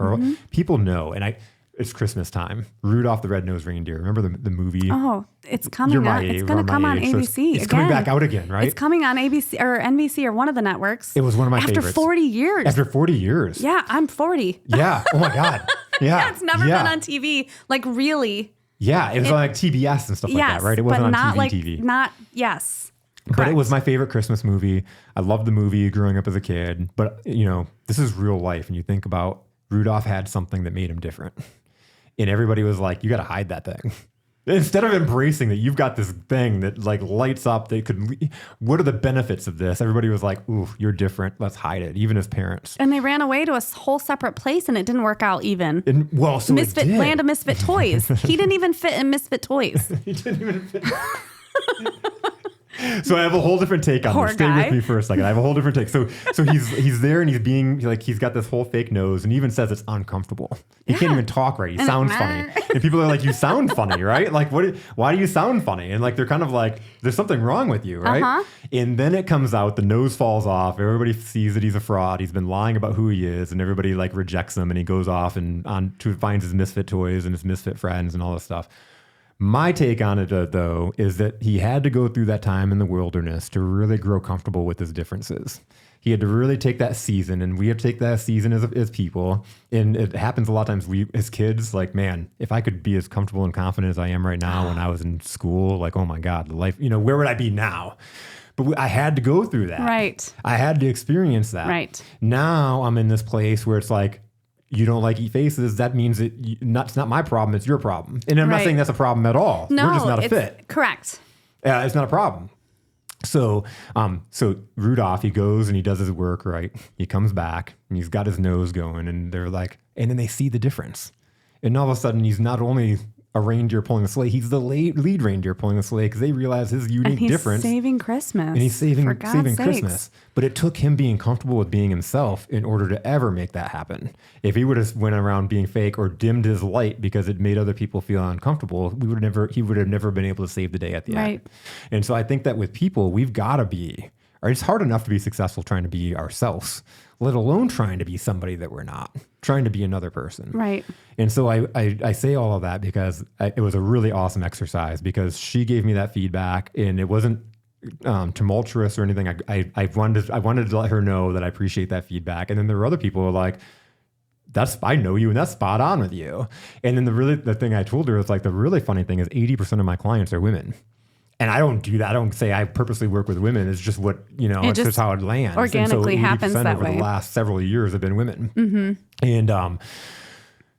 people know. And it's Christmas time. Rudolph the Red-Nosed Reindeer. Remember the movie? Oh, it's coming on. It's going to come on ABC. It's coming back out again, right? It's coming on ABC or NBC or one of the networks. It was one of my favorites. After 40 years. After 40 years. Yeah, I'm 40. Yeah. Oh my God. Yeah. It's never been on TV. Like really. Yeah. It was on like TBS and stuff like that, right? It wasn't on TV. Yes. But Correct. it was my favorite Christmas movie. I loved the movie growing up as a kid. But, this is real life. And you think about Rudolph had something that made him different. And everybody was like, you got to hide that thing. Instead of embracing that you've got this thing that like lights up, what are the benefits of this? Everybody was like, ooh, you're different. Let's hide it, even as parents. And they ran away to a whole separate place and it didn't work out even. Land of Misfit Toys. He didn't even fit in Misfit Toys. He didn't even fit. So I have a whole different take on this. Stay with me for a second. I have a whole different take. So he's there and he's being like, he's got this whole fake nose and he even says it's uncomfortable. He can't even talk right. He sounds funny. And people are like, you sound funny, right? Like, why do you sound funny? And like, they're kind of like, there's something wrong with you, right? And then it comes out, the nose falls off. Everybody sees that he's a fraud. He's been lying about who he is and everybody like rejects him and he goes off and finds his misfit toys and his misfit friends and all this stuff. My take on it, though, is that he had to go through that time in the wilderness to really grow comfortable with his differences. He had to really take that season, and we have to take that season as people. And it happens a lot of times. We, as kids, like, man, if I could be as comfortable and confident as I am right now when I was in school, like, oh my God, the life, where would I be now? But I had to go through that. Right. I had to experience that. Right. Now I'm in this place where it's like, you don't like eat faces, that means it's not my problem, it's your problem. And I'm not saying that's a problem at all. No, we're just not a fit. Correct. Yeah, it's not a problem. So Rudolph, he goes and he does his work, right? He comes back and he's got his nose going and they're like, and then they see the difference. And all of a sudden he's not only a reindeer pulling a sleigh, he's the lead reindeer pulling a sleigh because they realize his unique difference. And he's saving Christmas. And he's saving sakes. Christmas. But it took him being comfortable with being himself in order to ever make that happen. If he would have went around being fake or dimmed his light because it made other people feel uncomfortable, he would have never been able to save the day at the end. And so I think that with people, we've got to be, or it's hard enough to be successful trying to be ourselves, let alone trying to be somebody that we're not, trying to be another person. Right. And so I say all of that because it was a really awesome exercise because she gave me that feedback and it wasn't tumultuous or anything. I wanted to let her know that I appreciate that feedback. And then there were other people who were like, I know you and that's spot on with you. And then the thing I told her was like, the really funny thing is 80% of my clients are women. And I don't do that. I don't say I purposely work with women. It's just what, it's just how it lands. Organically happens that way. Over the last several years have been women. Mm-hmm. And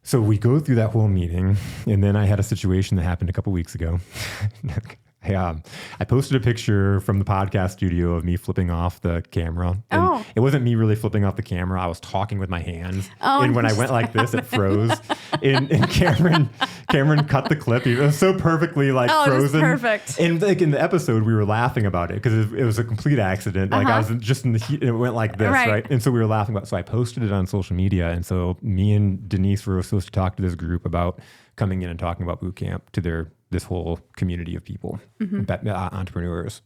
so we go through that whole meeting. And then I had a situation that happened a couple weeks ago. I posted a picture from the podcast studio of me flipping off the camera. And it wasn't me really flipping off the camera. I was talking with my hands. And when I went like this, it froze. And Cameron cut the clip. It was so perfectly frozen. It was perfect. And like in the episode, we were laughing about it because it was a complete accident. Like I was just in the heat and it went like this, right? And so we were laughing about it. So I posted it on social media. And so me and Denise were supposed to talk to this group about coming in and talking about boot camp to this whole community of people, entrepreneurs.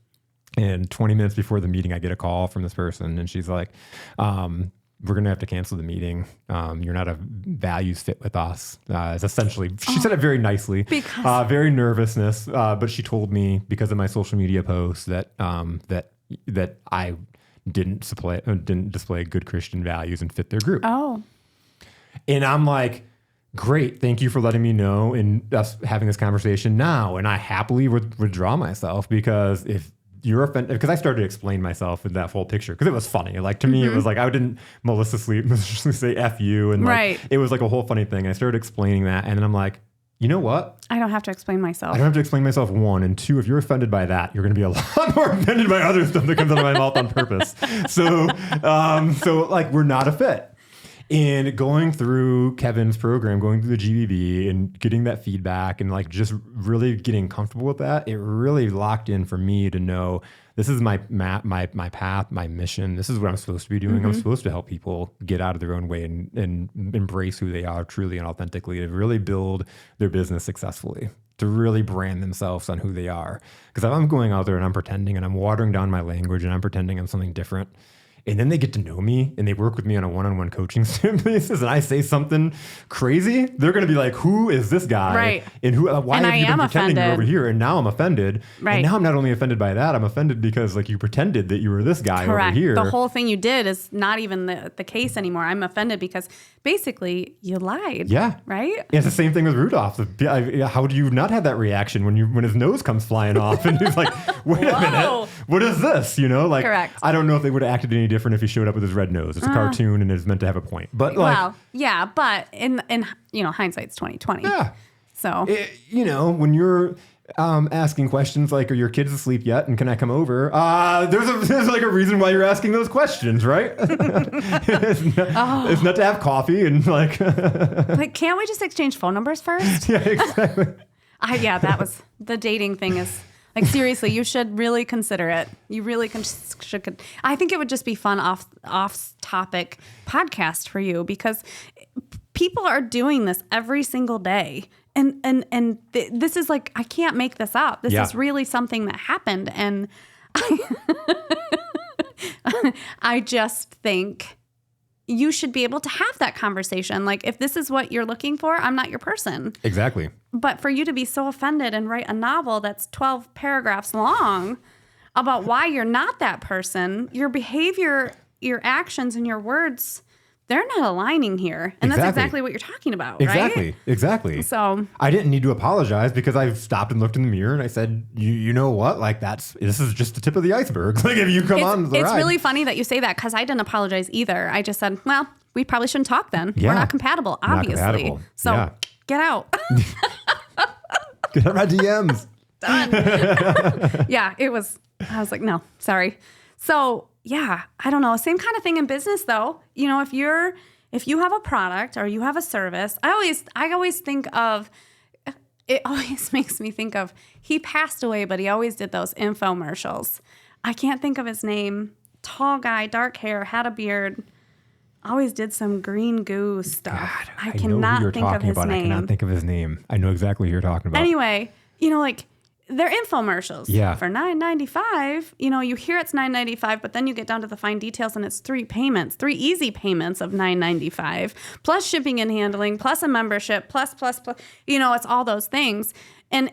And 20 minutes before the meeting, I get a call from this person and she's like, we're going to have to cancel the meeting. You're not a values fit with us. It's essentially, she said it very nicely, very nervousness. But she told me because of my social media posts that I didn't display good Christian values and fit their group. Oh. And I'm like, great, thank you for letting me know and us having this conversation now. And I happily withdraw myself because if you're offended, because I started to explain myself in that whole picture because it was funny. Like to me, it was like I didn't maliciously say F you. And it was like a whole funny thing. I started explaining that. And then I'm like, you know what? I don't have to explain myself. I don't have to explain myself, one. And two, if you're offended by that, you're going to be a lot more offended by other stuff that comes out of my mouth on purpose. So like we're not a fit. And going through Kevin's program, going through the GBB and getting that feedback and like just really getting comfortable with that, it really locked in for me to know this is my path, my mission. This is what I'm supposed to be doing. I'm supposed to help people get out of their own way and embrace who they are truly and authentically, to really build their business successfully, to really brand themselves on who they are. Because if I'm going out there and I'm pretending and I'm watering down my language and I'm pretending I'm something different, and then they get to know me and they work with me on a one-on-one coaching basis, and I say something crazy, they're going to be like, who is this guy? Right. And why have you been pretending over here? And now I'm offended. Right. And now I'm not only offended by that, I'm offended because like you pretended that you were this guy Correct. over here. The whole thing you did is not even the case anymore. I'm offended because basically you lied. Yeah. Right? And it's the same thing with Rudolph. How do you not have that reaction when his nose comes flying off and he's like, wait a minute, what is this? You know, like, correct. I don't know if they would have acted any different if he showed up with his red nose. It's a cartoon and it's meant to have a point. But like, well, yeah, but in hindsight's 2020. Yeah. So when you're asking questions like, are your kids asleep yet? And can I come over? There's like a reason why you're asking those questions, right? It's not to have coffee and like. Like, can't we just exchange phone numbers first? Yeah, exactly. That was the dating thing is. Like, seriously, you should really consider it. You really should. I think it would just be fun off-topic podcast for you because people are doing this every single day. And this is like, I can't make this up. This is really something that happened. And I just think you should be able to have that conversation. Like, if this is what you're looking for, I'm not your person. Exactly. But for you to be so offended and write a novel that's 12 paragraphs long about why you're not that person, your behavior, your actions, and your words, they're not aligning here. And that's exactly what you're talking about, right? Exactly. So I didn't need to apologize because I stopped and looked in the mirror and I said, you know what? Like, this is just the tip of the iceberg. Like, if you come on the ride. It's really funny that you say that because I didn't apologize either. I just said, well, we probably shouldn't talk then. Yeah. We're not compatible, obviously. Not compatible. So get out. Get out my DMs. Done. Yeah, I was like, no, sorry. So yeah, I don't know. Same kind of thing in business though. If you have a product or you have a service, I always think of, it always makes me think of, he passed away, but he always did those infomercials. I can't think of his name. Tall guy, dark hair, had a beard. Always did some green goo stuff. God, I cannot think of his name. I cannot think of his name. I know exactly who you're talking about. Anyway, like they're infomercials. Yeah. For $9.95. You hear it's $9.95, but then you get down to the fine details and it's 3 easy payments of $9.95, plus shipping and handling, plus a membership, plus. It's all those things. And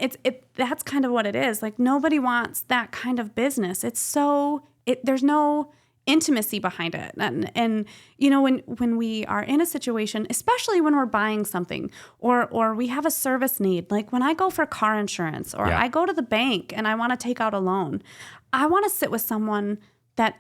that's kind of what it is. Like, nobody wants that kind of business. There's no intimacy behind it. And when we are in a situation, especially when we're buying something or we have a service need, like when I go for car insurance or I go to the bank and I want to take out a loan, I want to sit with someone that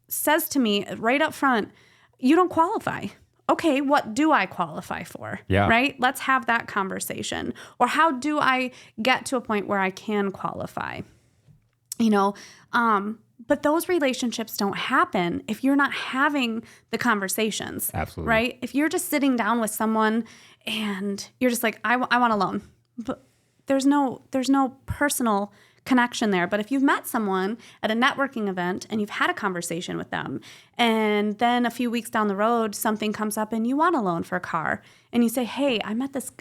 says to me right up front, you don't qualify. Okay, what do I qualify for? Yeah. Right? Let's have that conversation. Or how do I get to a point where I can qualify? But those relationships don't happen if you're not having the conversations. Absolutely. Right? If you're just sitting down with someone and you're just like, I want a loan. But there's no personal connection there. But if you've met someone at a networking event and you've had a conversation with them, and then a few weeks down the road, something comes up and you want a loan for a car, and you say, hey, I met this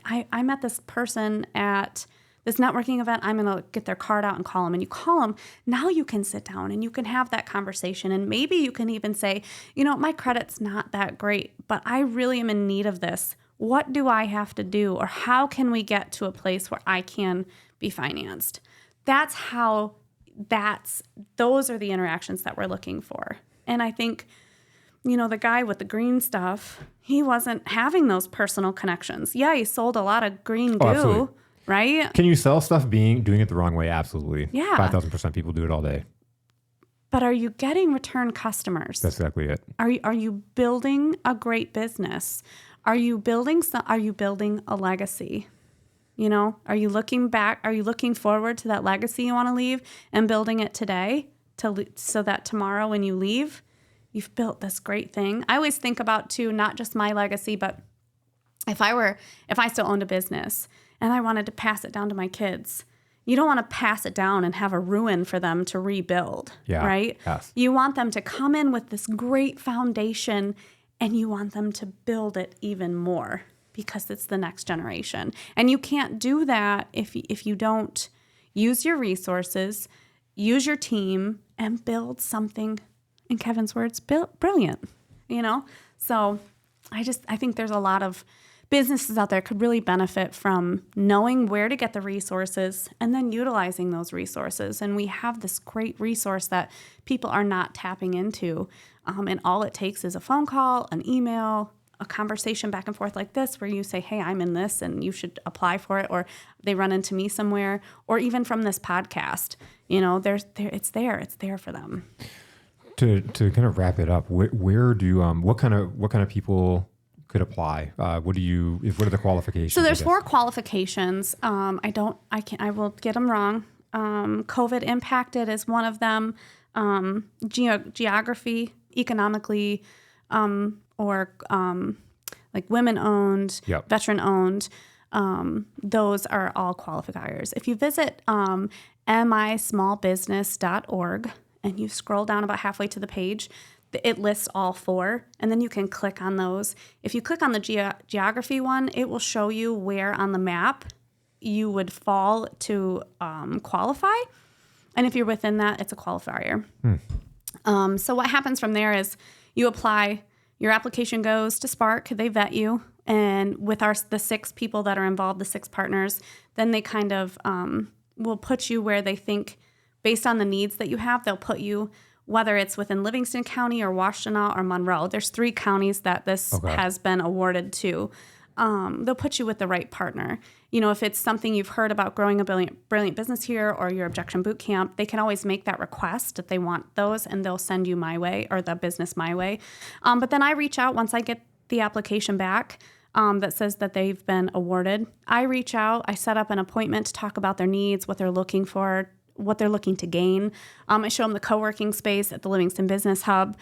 person at this networking event, I'm going to get their card out and call them. And you call them. Now you can sit down and you can have that conversation. And maybe you can even say, my credit's not that great, but I really am in need of this. What do I have to do? Or how can we get to a place where I can be financed? Those are the interactions that we're looking for. And I think, the guy with the green stuff, he wasn't having those personal connections. Yeah, he sold a lot of green goo. Absolutely. Right? Can you sell stuff doing it the wrong way? Absolutely. Yeah. 5,000% people do it all day. But are you getting return customers? That's exactly it. Are you building a great business? Are you building a legacy? Are you looking back? Are you looking forward to that legacy you want to leave and building it today so that tomorrow when you leave, You've built this great thing. I always think about too, not just my legacy, but if I still owned a business and I wanted to pass it down to my kids, you don't want to pass it down and have a ruin for them to rebuild, right? Yes. You want them to come in with this great foundation and you want them to build it even more because it's the next generation. And you can't do that if you don't use your resources, use your team, and build something, in Kevin's words, brilliant, So I think there's a lot of businesses out there could really benefit from knowing where to get the resources and then utilizing those resources. And we have this great resource that people are not tapping into. And all it takes is a phone call, an email, a conversation back and forth like this, where you say, hey, I'm in this and you should apply for it. Or they run into me somewhere, or even from this podcast, it's there for them. To kind of wrap it up, where do what kind of people could apply? What are the qualifications? So there's 4 qualifications. I will get them wrong. COVID impacted is one of them. Geography, economically, or like women owned, veteran owned. Those are all qualifiers. If you visit mismallbusiness.org and you scroll down about halfway to the page, it lists all 4, and then you can click on those. If you click on the geography one, it will show you where on the map you would fall to qualify. And if you're within that, it's a qualifier. So what happens from there is you apply, your application goes to Spark, they vet you, and with the 6 people that are involved, the 6 partners, then they kind of will put you where they think, based on the needs that you have, they'll put you, whether it's within Livingston County or Washtenaw or Monroe. There's 3 counties that this has been awarded to. They'll put you with the right partner. If it's something you've heard about growing a brilliant business here or your objection boot camp, they can always make that request if they want those, and they'll send you my way or the business my way. But then I reach out once I get the application back that says that they've been awarded. I reach out, I set up an appointment to talk about their needs, what they're looking for, what they're looking to gain. I show them the co-working space at the Livingston Business Hub.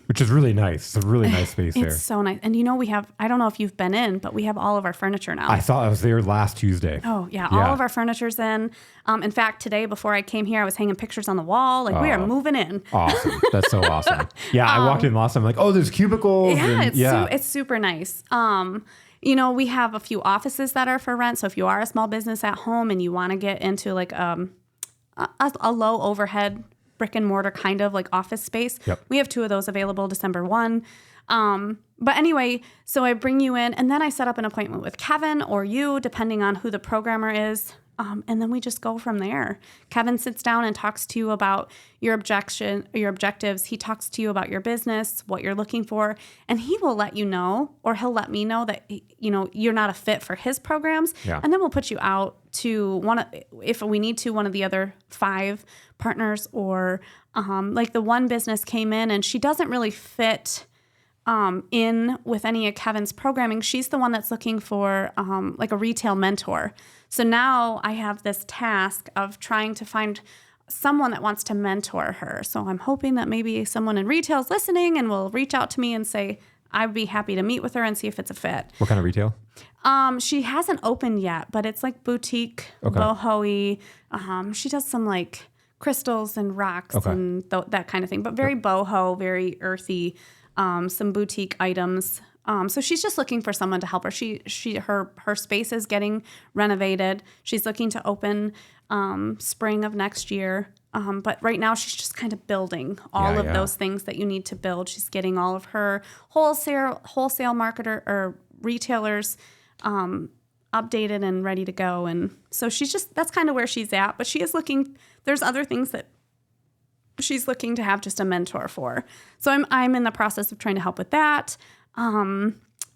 Which is really nice. It's a really nice space there. It's so nice. And we have, I don't know if you've been in, but we have all of our furniture now. I thought I was there last Tuesday. Oh, yeah. All of our furniture's in. In fact, today, before I came here, I was hanging pictures on the wall. We are moving in. Awesome. That's so awesome. Yeah, I walked in last time. I'm like, oh, there's cubicles. Yeah, it's super nice. We have a few offices that are for rent. So if you are a small business at home and you want to get into like a low overhead brick and mortar kind of like office space. We have 2 of those available December 1. But anyway, so I bring you in and then I set up an appointment with Kevin or you, depending on who the programmer is. And then we just go from there. Kevin sits down and talks to you about your objectives. He talks to you about your business, what you're looking for, and he will let you know, or he'll let me know that, you're not a fit for his programs. And then we'll put you out to if we need to, one of the other 5 partners, or like the one business came in and she doesn't really fit in with any of Kevin's programming. She's the one that's looking for like a retail mentor. So now I have this task of trying to find someone that wants to mentor her. So I'm hoping that maybe someone in retail is listening and will reach out to me and say, I'd be happy to meet with her and see if it's a fit. What kind of retail? She hasn't opened yet, but it's like boutique, boho-y. She does some like crystals and rocks and that kind of thing, but very boho, very earthy. Some boutique items. So she's just looking for someone to help her. Her space is getting renovated. She's looking to open spring of next year. But right now she's just kind of building all of those things that you need to build. She's getting all of her wholesale marketer or retailers updated and ready to go. And so that's kind of where she's at. But she is looking. There's other things that she's looking to have just a mentor for. So I'm in the process of trying to help with that.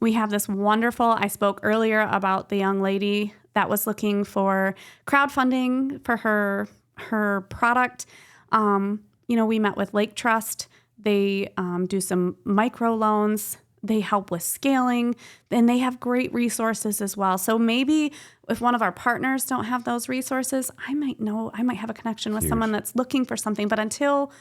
We have this wonderful, I spoke earlier about the young lady that was looking for crowdfunding for her product. We met with Lake Trust. They do some micro loans. They help with scaling, and they have great resources as well. So maybe if one of our partners don't have those resources, I might have a connection with someone that's looking for something. But until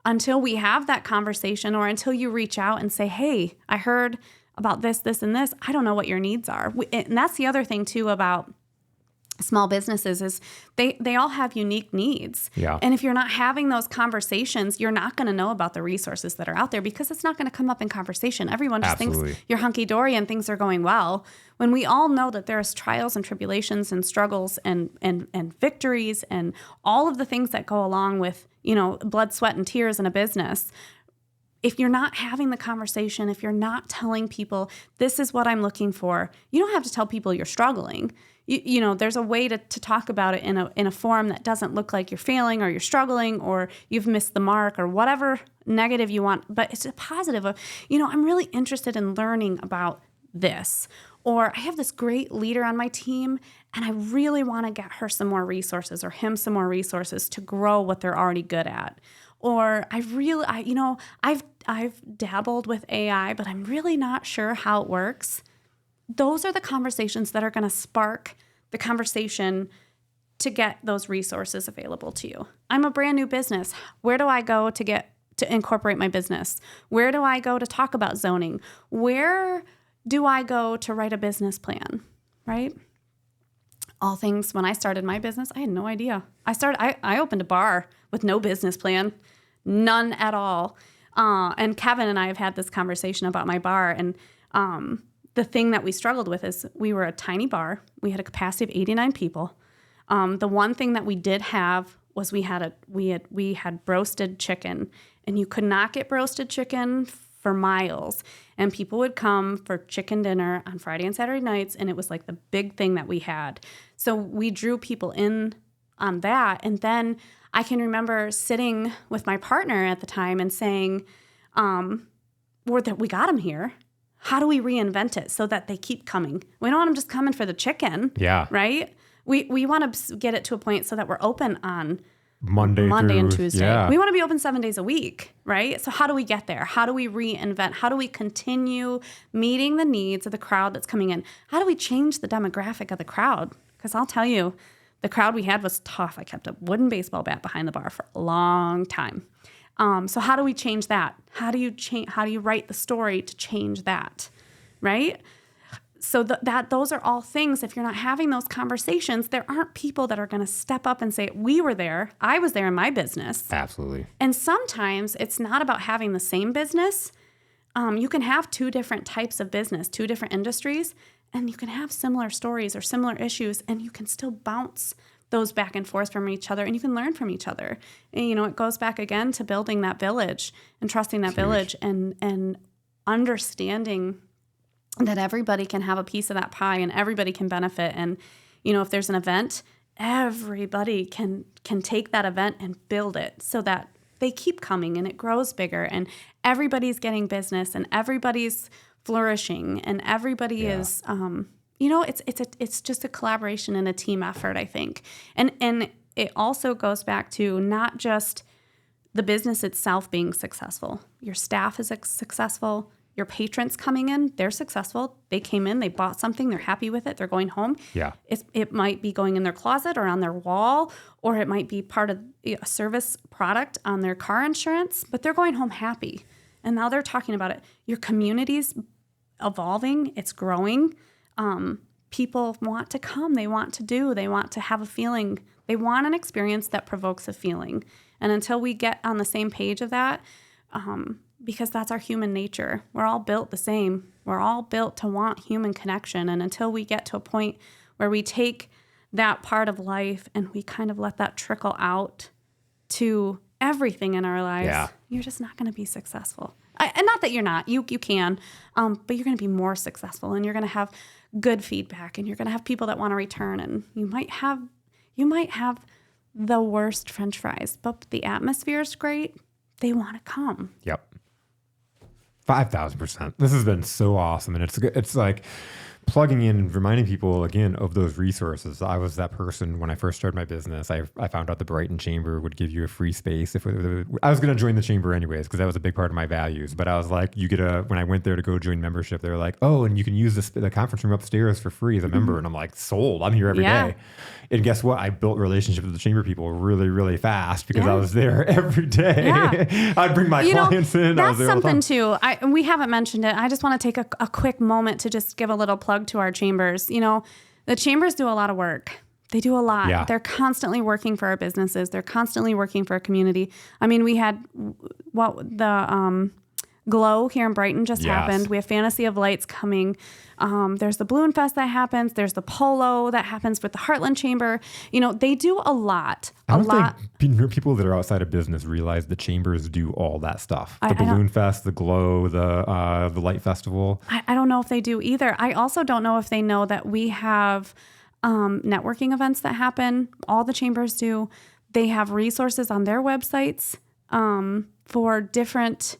until we have that conversation, or until you reach out and say, hey, I heard about this, this, and this. I don't know what your needs are. And that's the other thing too about small businesses is they all have unique needs. Yeah. And if you're not having those conversations, you're not going to know about the resources that are out there, because it's not going to come up in conversation. Everyone just thinks you're hunky-dory and things are going well, when we all know that there's trials and tribulations and struggles and victories and all of the things that go along with, blood, sweat, and tears in a business. If you're not having the conversation, if you're not telling people, this is what I'm looking for, you don't have to tell people you're struggling. There's a way to talk about it in a form that doesn't look like you're failing or you're struggling or you've missed the mark or whatever negative you want. But it's a positive of, I'm really interested in learning about this. Or I have this great leader on my team and I really want to get her some more resources or him some more resources to grow what they're already good at. Or I've dabbled with AI, but I'm really not sure how it works. Those are the conversations that are going to spark the conversation to get those resources available to you. I'm a brand new business. Where do I go to incorporate my business? Where do I go to talk about zoning? Where do I go to write a business plan, right? All things, when I started my business, I had no idea. I opened a bar with no business plan, none at all. And Kevin and I have had this conversation about my bar, and the thing that we struggled with is we were a tiny bar. We had a capacity of 89 people. The one thing that we did have was we had roasted chicken, and you could not get roasted chicken for miles. And people would come for chicken dinner on Friday and Saturday nights, and it was like the big thing that we had. So we drew people in on that. And then I can remember sitting with my partner at the time and saying, we got them here. How do we reinvent it so that they keep coming? We don't want them just coming for the chicken. Yeah. Right? We want to get it to a point so that we're open on Monday and Tuesday. Yeah. We want to be open 7 days a week, right? So how do we get there? How do we reinvent? How do we continue meeting the needs of the crowd that's coming in? How do we change the demographic of the crowd? Because I'll tell you, the crowd we had was tough. I kept a wooden baseball bat behind the bar for a long time. So how do we change that? How do you write the story to change that, right? So those are all things. If you're not having those conversations, there aren't people that are going to step up and say, we were there. I was there in my business. Absolutely. And sometimes it's not about having the same business. You can have two different types of business, two different industries, and you can have similar stories or similar issues, and you can still bounce those back and forth from each other, and you can learn from each other. And, it goes back again to building that village and trusting that village and understanding that everybody can have a piece of that pie and everybody can benefit. And, if there's an event, everybody can take that event and build it so that they keep coming and it grows bigger and everybody's getting business and everybody's flourishing and everybody is, it's just a collaboration and a team effort, I think. And it also goes back to not just the business itself being successful. Your staff is successful. Your patrons coming in, they're successful. They came in, they bought something, they're happy with it, they're going home. Yeah. It might be going in their closet or on their wall, or it might be part of a service product on their car insurance, but they're going home happy. And now they're talking about it. Your community's evolving, it's growing. People want to come, they want to have a feeling. They want an experience that provokes a feeling. And until we get on the same page of that, because that's our human nature. We're all built the same. We're all built to want human connection. And until we get to a point where we take that part of life and we kind of let that trickle out to everything in our lives, you're just not going to be successful. And not that you're not. You can, but you're going to be more successful, and you're going to have good feedback, and you're going to have people that want to return. And you might have the worst French fries, but the atmosphere is great. They want to come. Yep. 5,000%. This has been so awesome. And it's like plugging in and reminding people again of those resources. I was that person when I first started my business. I found out the Brighton Chamber would give you a free space. I was going to join the chamber anyways, because that was a big part of my values. But I was like, when I went there to go join membership, they were like, oh, and you can use the conference room upstairs for free as a member. And I'm like, sold. I'm here every day. And guess what? I built relationships with the chamber people really, really fast because I was there every day. Yeah. I'd bring my clients in. That's something too. We haven't mentioned it. I just want to take a quick moment to just give a little plug to our chambers. The chambers do a lot of work. They do a lot. Yeah. They're constantly working for our businesses. They're constantly working for our community. I mean, we had the Glow here in Brighton just happened. We have Fantasy of Lights coming. There's the Balloon Fest that happens. There's the Polo that happens with the Heartland Chamber. They do a lot. I don't think people that are outside of business realize the chambers do all that stuff. The Balloon Fest, the Glow, the Light Festival. I don't know if they do either. I also don't know if they know that we have networking events that happen. All the chambers do. They have resources on their websites for different...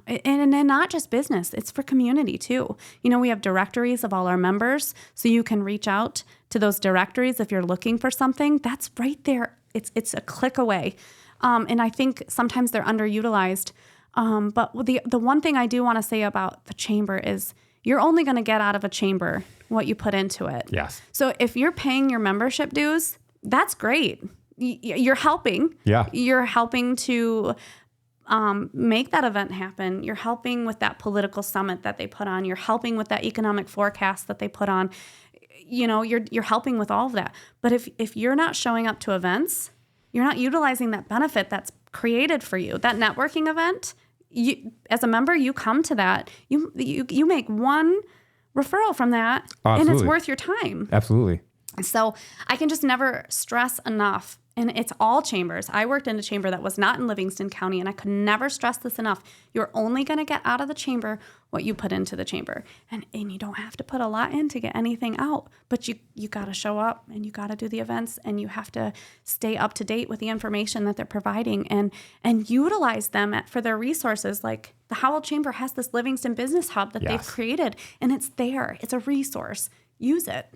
and not just business, it's for community too. We have directories of all our members, so you can reach out to those directories if you're looking for something. That's right there. It's a click away. And I think sometimes they're underutilized. But the one thing I do want to say about the chamber is you're only going to get out of a chamber what you put into it. Yes. So if you're paying your membership dues, that's great. You're helping. Yeah. You're helping to... make that event happen. You're helping with that political summit that they put on. You're helping with that economic forecast that they put on. You're helping with all of that. But if you're not showing up to events, you're not utilizing that benefit that's created for you. That networking event, as a member, you come to that. You make one referral from that, and it's worth your time. Absolutely. So I can just never stress enough. And it's all chambers. I worked in a chamber that was not in Livingston County, and I could never stress this enough. You're only going to get out of the chamber what you put into the chamber. And you don't have to put a lot in to get anything out. But you got to show up, and you got to do the events, and you have to stay up to date with the information that they're providing and utilize them for their resources. Like the Howell Chamber has this Livingston Business Hub that they've created, and it's there. It's a resource. Use it.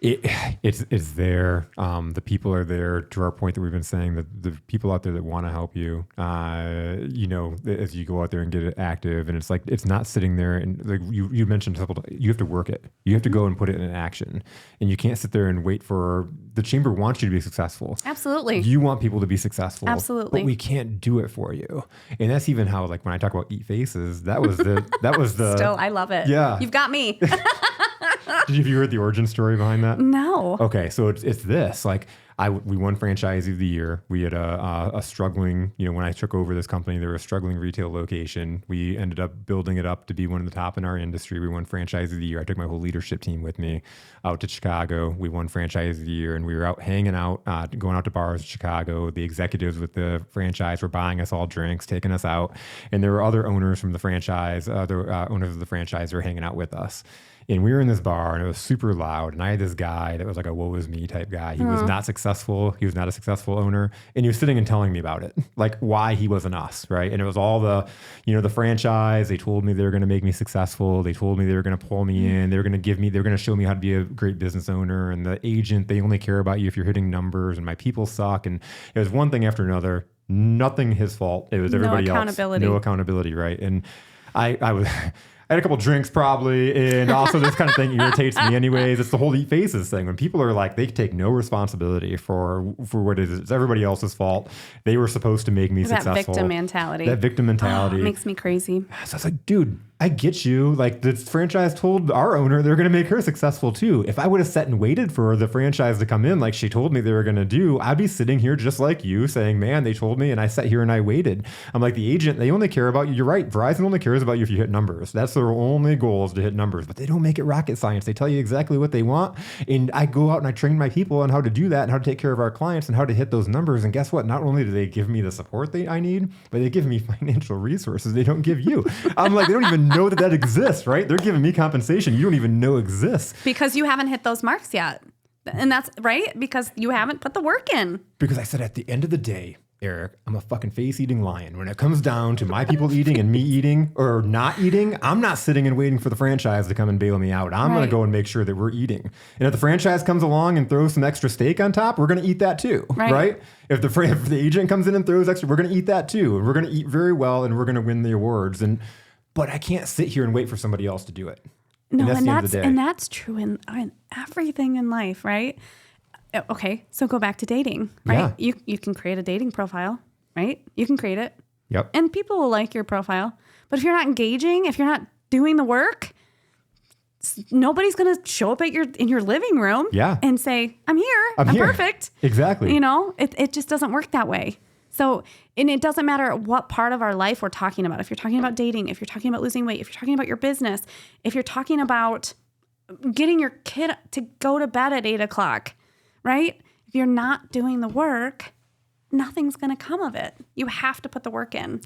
It's there. The people are there. To our point that we've been saying, that the people out there that want to help you, as you go out there and get it active, and it's not sitting there. And like you mentioned, you have to work it. You have to go and put it in action, and you can't sit there and wait for the chamber wants you to be successful. Absolutely. You want people to be successful. Absolutely. But we can't do it for you. And that's even how, like, when I talk about Eat Faces, that was the Still, I love it. Yeah. You've got me. Have you heard the origin story behind that? No. Okay, so it's this. Like, we won Franchisee of the Year. We had a struggling, when I took over this company, there was a struggling retail location. We ended up building it up to be one of the top in our industry. We won Franchisee of the Year. I took my whole leadership team with me out to Chicago. We won Franchisee of the Year, and we were out hanging out, going out to bars in Chicago. The executives with the franchise were buying us all drinks, taking us out. And there were other owners from the franchise, owners of the franchise who were hanging out with us. And we were in this bar, and it was super loud. And I had this guy that was like a woe is me type guy. He was not successful. He was not a successful owner. And he was sitting and telling me about it, like why he wasn't us, right? And it was all the franchise. They told me they were going to make me successful. They told me they were going to pull me in. They were going to show me how to be a great business owner. And the agent, they only care about you if you're hitting numbers. And my people suck. And it was one thing after another. Nothing his fault. It was everybody else. No accountability, right? And I had a couple drinks probably, and also this kind of thing irritates me anyways. It's the whole Eat Faces thing. When people are like, they take no responsibility for what it is. It's everybody else's fault. They were supposed to make me successful. That victim mentality. It makes me crazy. So I was like, dude, I get you. Like, the franchise told our owner they're going to make her successful too. If I would have sat and waited for the franchise to come in like she told me they were going to do, I'd be sitting here just like you saying, man, they told me, and I sat here and I waited. I'm like, the agent, they only care about you. You're right. Verizon only cares about you if you hit numbers. That's their only goal, is to hit numbers. But they don't make it rocket science. They tell you exactly what they want. And I go out and I train my people on how to do that and how to take care of our clients and how to hit those numbers. And guess what? Not only do they give me the support I need, but they give me financial resources they don't give you. I'm like, they don't even know that exists. Right? They're giving me compensation you don't even know exists. Because you haven't hit those marks yet. And that's right, because you haven't put the work in. Because I said at the end of the day, Eric, I'm a fucking face-eating lion. When it comes down to my people eating and me eating or not eating, I'm not sitting and waiting for the franchise to come and bail me out. I'm going to go and make sure that we're eating. And if the franchise comes along and throws some extra steak on top, we're going to eat that too, right? If the agent comes in and throws extra, we're going to eat that too. And we're going to eat very well and we're going to win the awards. But I can't sit here and wait for somebody else to do it. No, and that's true in everything in life, right? Okay, so go back to dating, right? Yeah. You can create a dating profile, right? You can create it. Yep. And people will like your profile. But if you're not engaging, if you're not doing the work, nobody's going to show up in your living room and say, I'm here. I'm perfect. Exactly. You know, it just doesn't work that way. So, and it doesn't matter what part of our life we're talking about. If you're talking about dating, if you're talking about losing weight, if you're talking about your business, if you're talking about getting your kid to go to bed at 8:00, right? If you're not doing the work, nothing's going to come of it. You have to put the work in.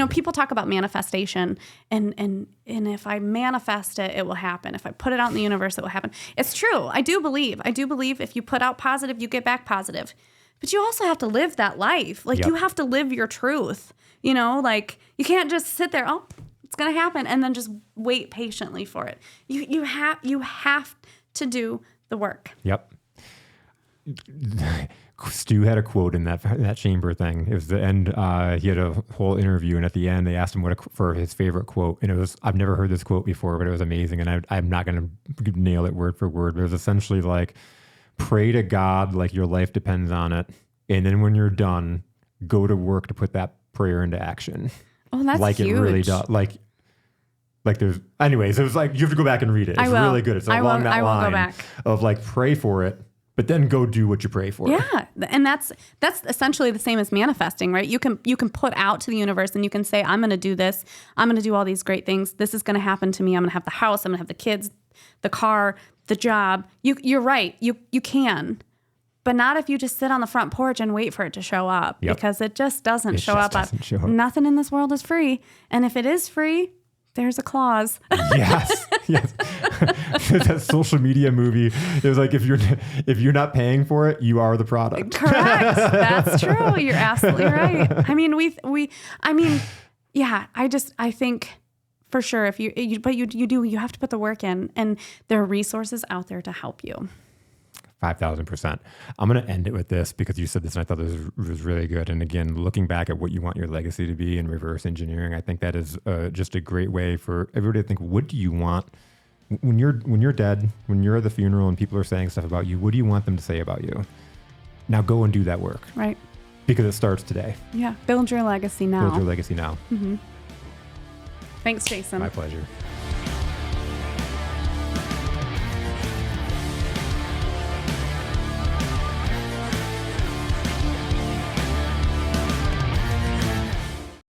People talk about manifestation and if I manifest it, it will happen. If I put it out in the universe, it will happen. It's true. I do believe if you put out positive, you get back positive. But you also have to live that life. Like you have to live your truth. You know, like you can't just sit there, oh, it's going to happen, and then just wait patiently for it. You have to do the work. Yep. Stu had a quote in that chamber thing. It was the end. He had a whole interview, and at the end, they asked him for his favorite quote. And it was, I've never heard this quote before, but it was amazing. And I'm not going to nail it word for word, but it was essentially like, pray to God like your life depends on it. And then when you're done, go to work to put that prayer into action. Oh, that's like huge. It really does. Like there's, anyways, it was like, you have to go back and read it. It's really good. It's along that line of like, pray for it, but then go do what you pray for. Yeah. And that's essentially the same as manifesting, right? You can put out to the universe and you can say, I'm going to do this. I'm going to do all these great things. This is going to happen to me. I'm going to have the house. I'm going to have the kids, the car, the job. You're right. You can, but not if you just sit on the front porch and wait for it to show up, because it just doesn't show up. Nothing in this world is free. And if it is free, there's a clause. Yes. That social media movie. It was like, if you're not paying for it, you are the product. Correct. That's true. You're absolutely right. I mean, I think for sure, if you have to put the work in, and there are resources out there to help you. 5,000%. I'm going to end it with this because you said this and I thought this was really good. And again, looking back at what you want your legacy to be and reverse engineering, I think that is just a great way for everybody to think, what do you want when you're dead, when you're at the funeral and people are saying stuff about you, what do you want them to say about you? Now go and do that work. Right. Because it starts today. Yeah. Build your legacy now. Mm-hmm. Thanks, Jason. My pleasure.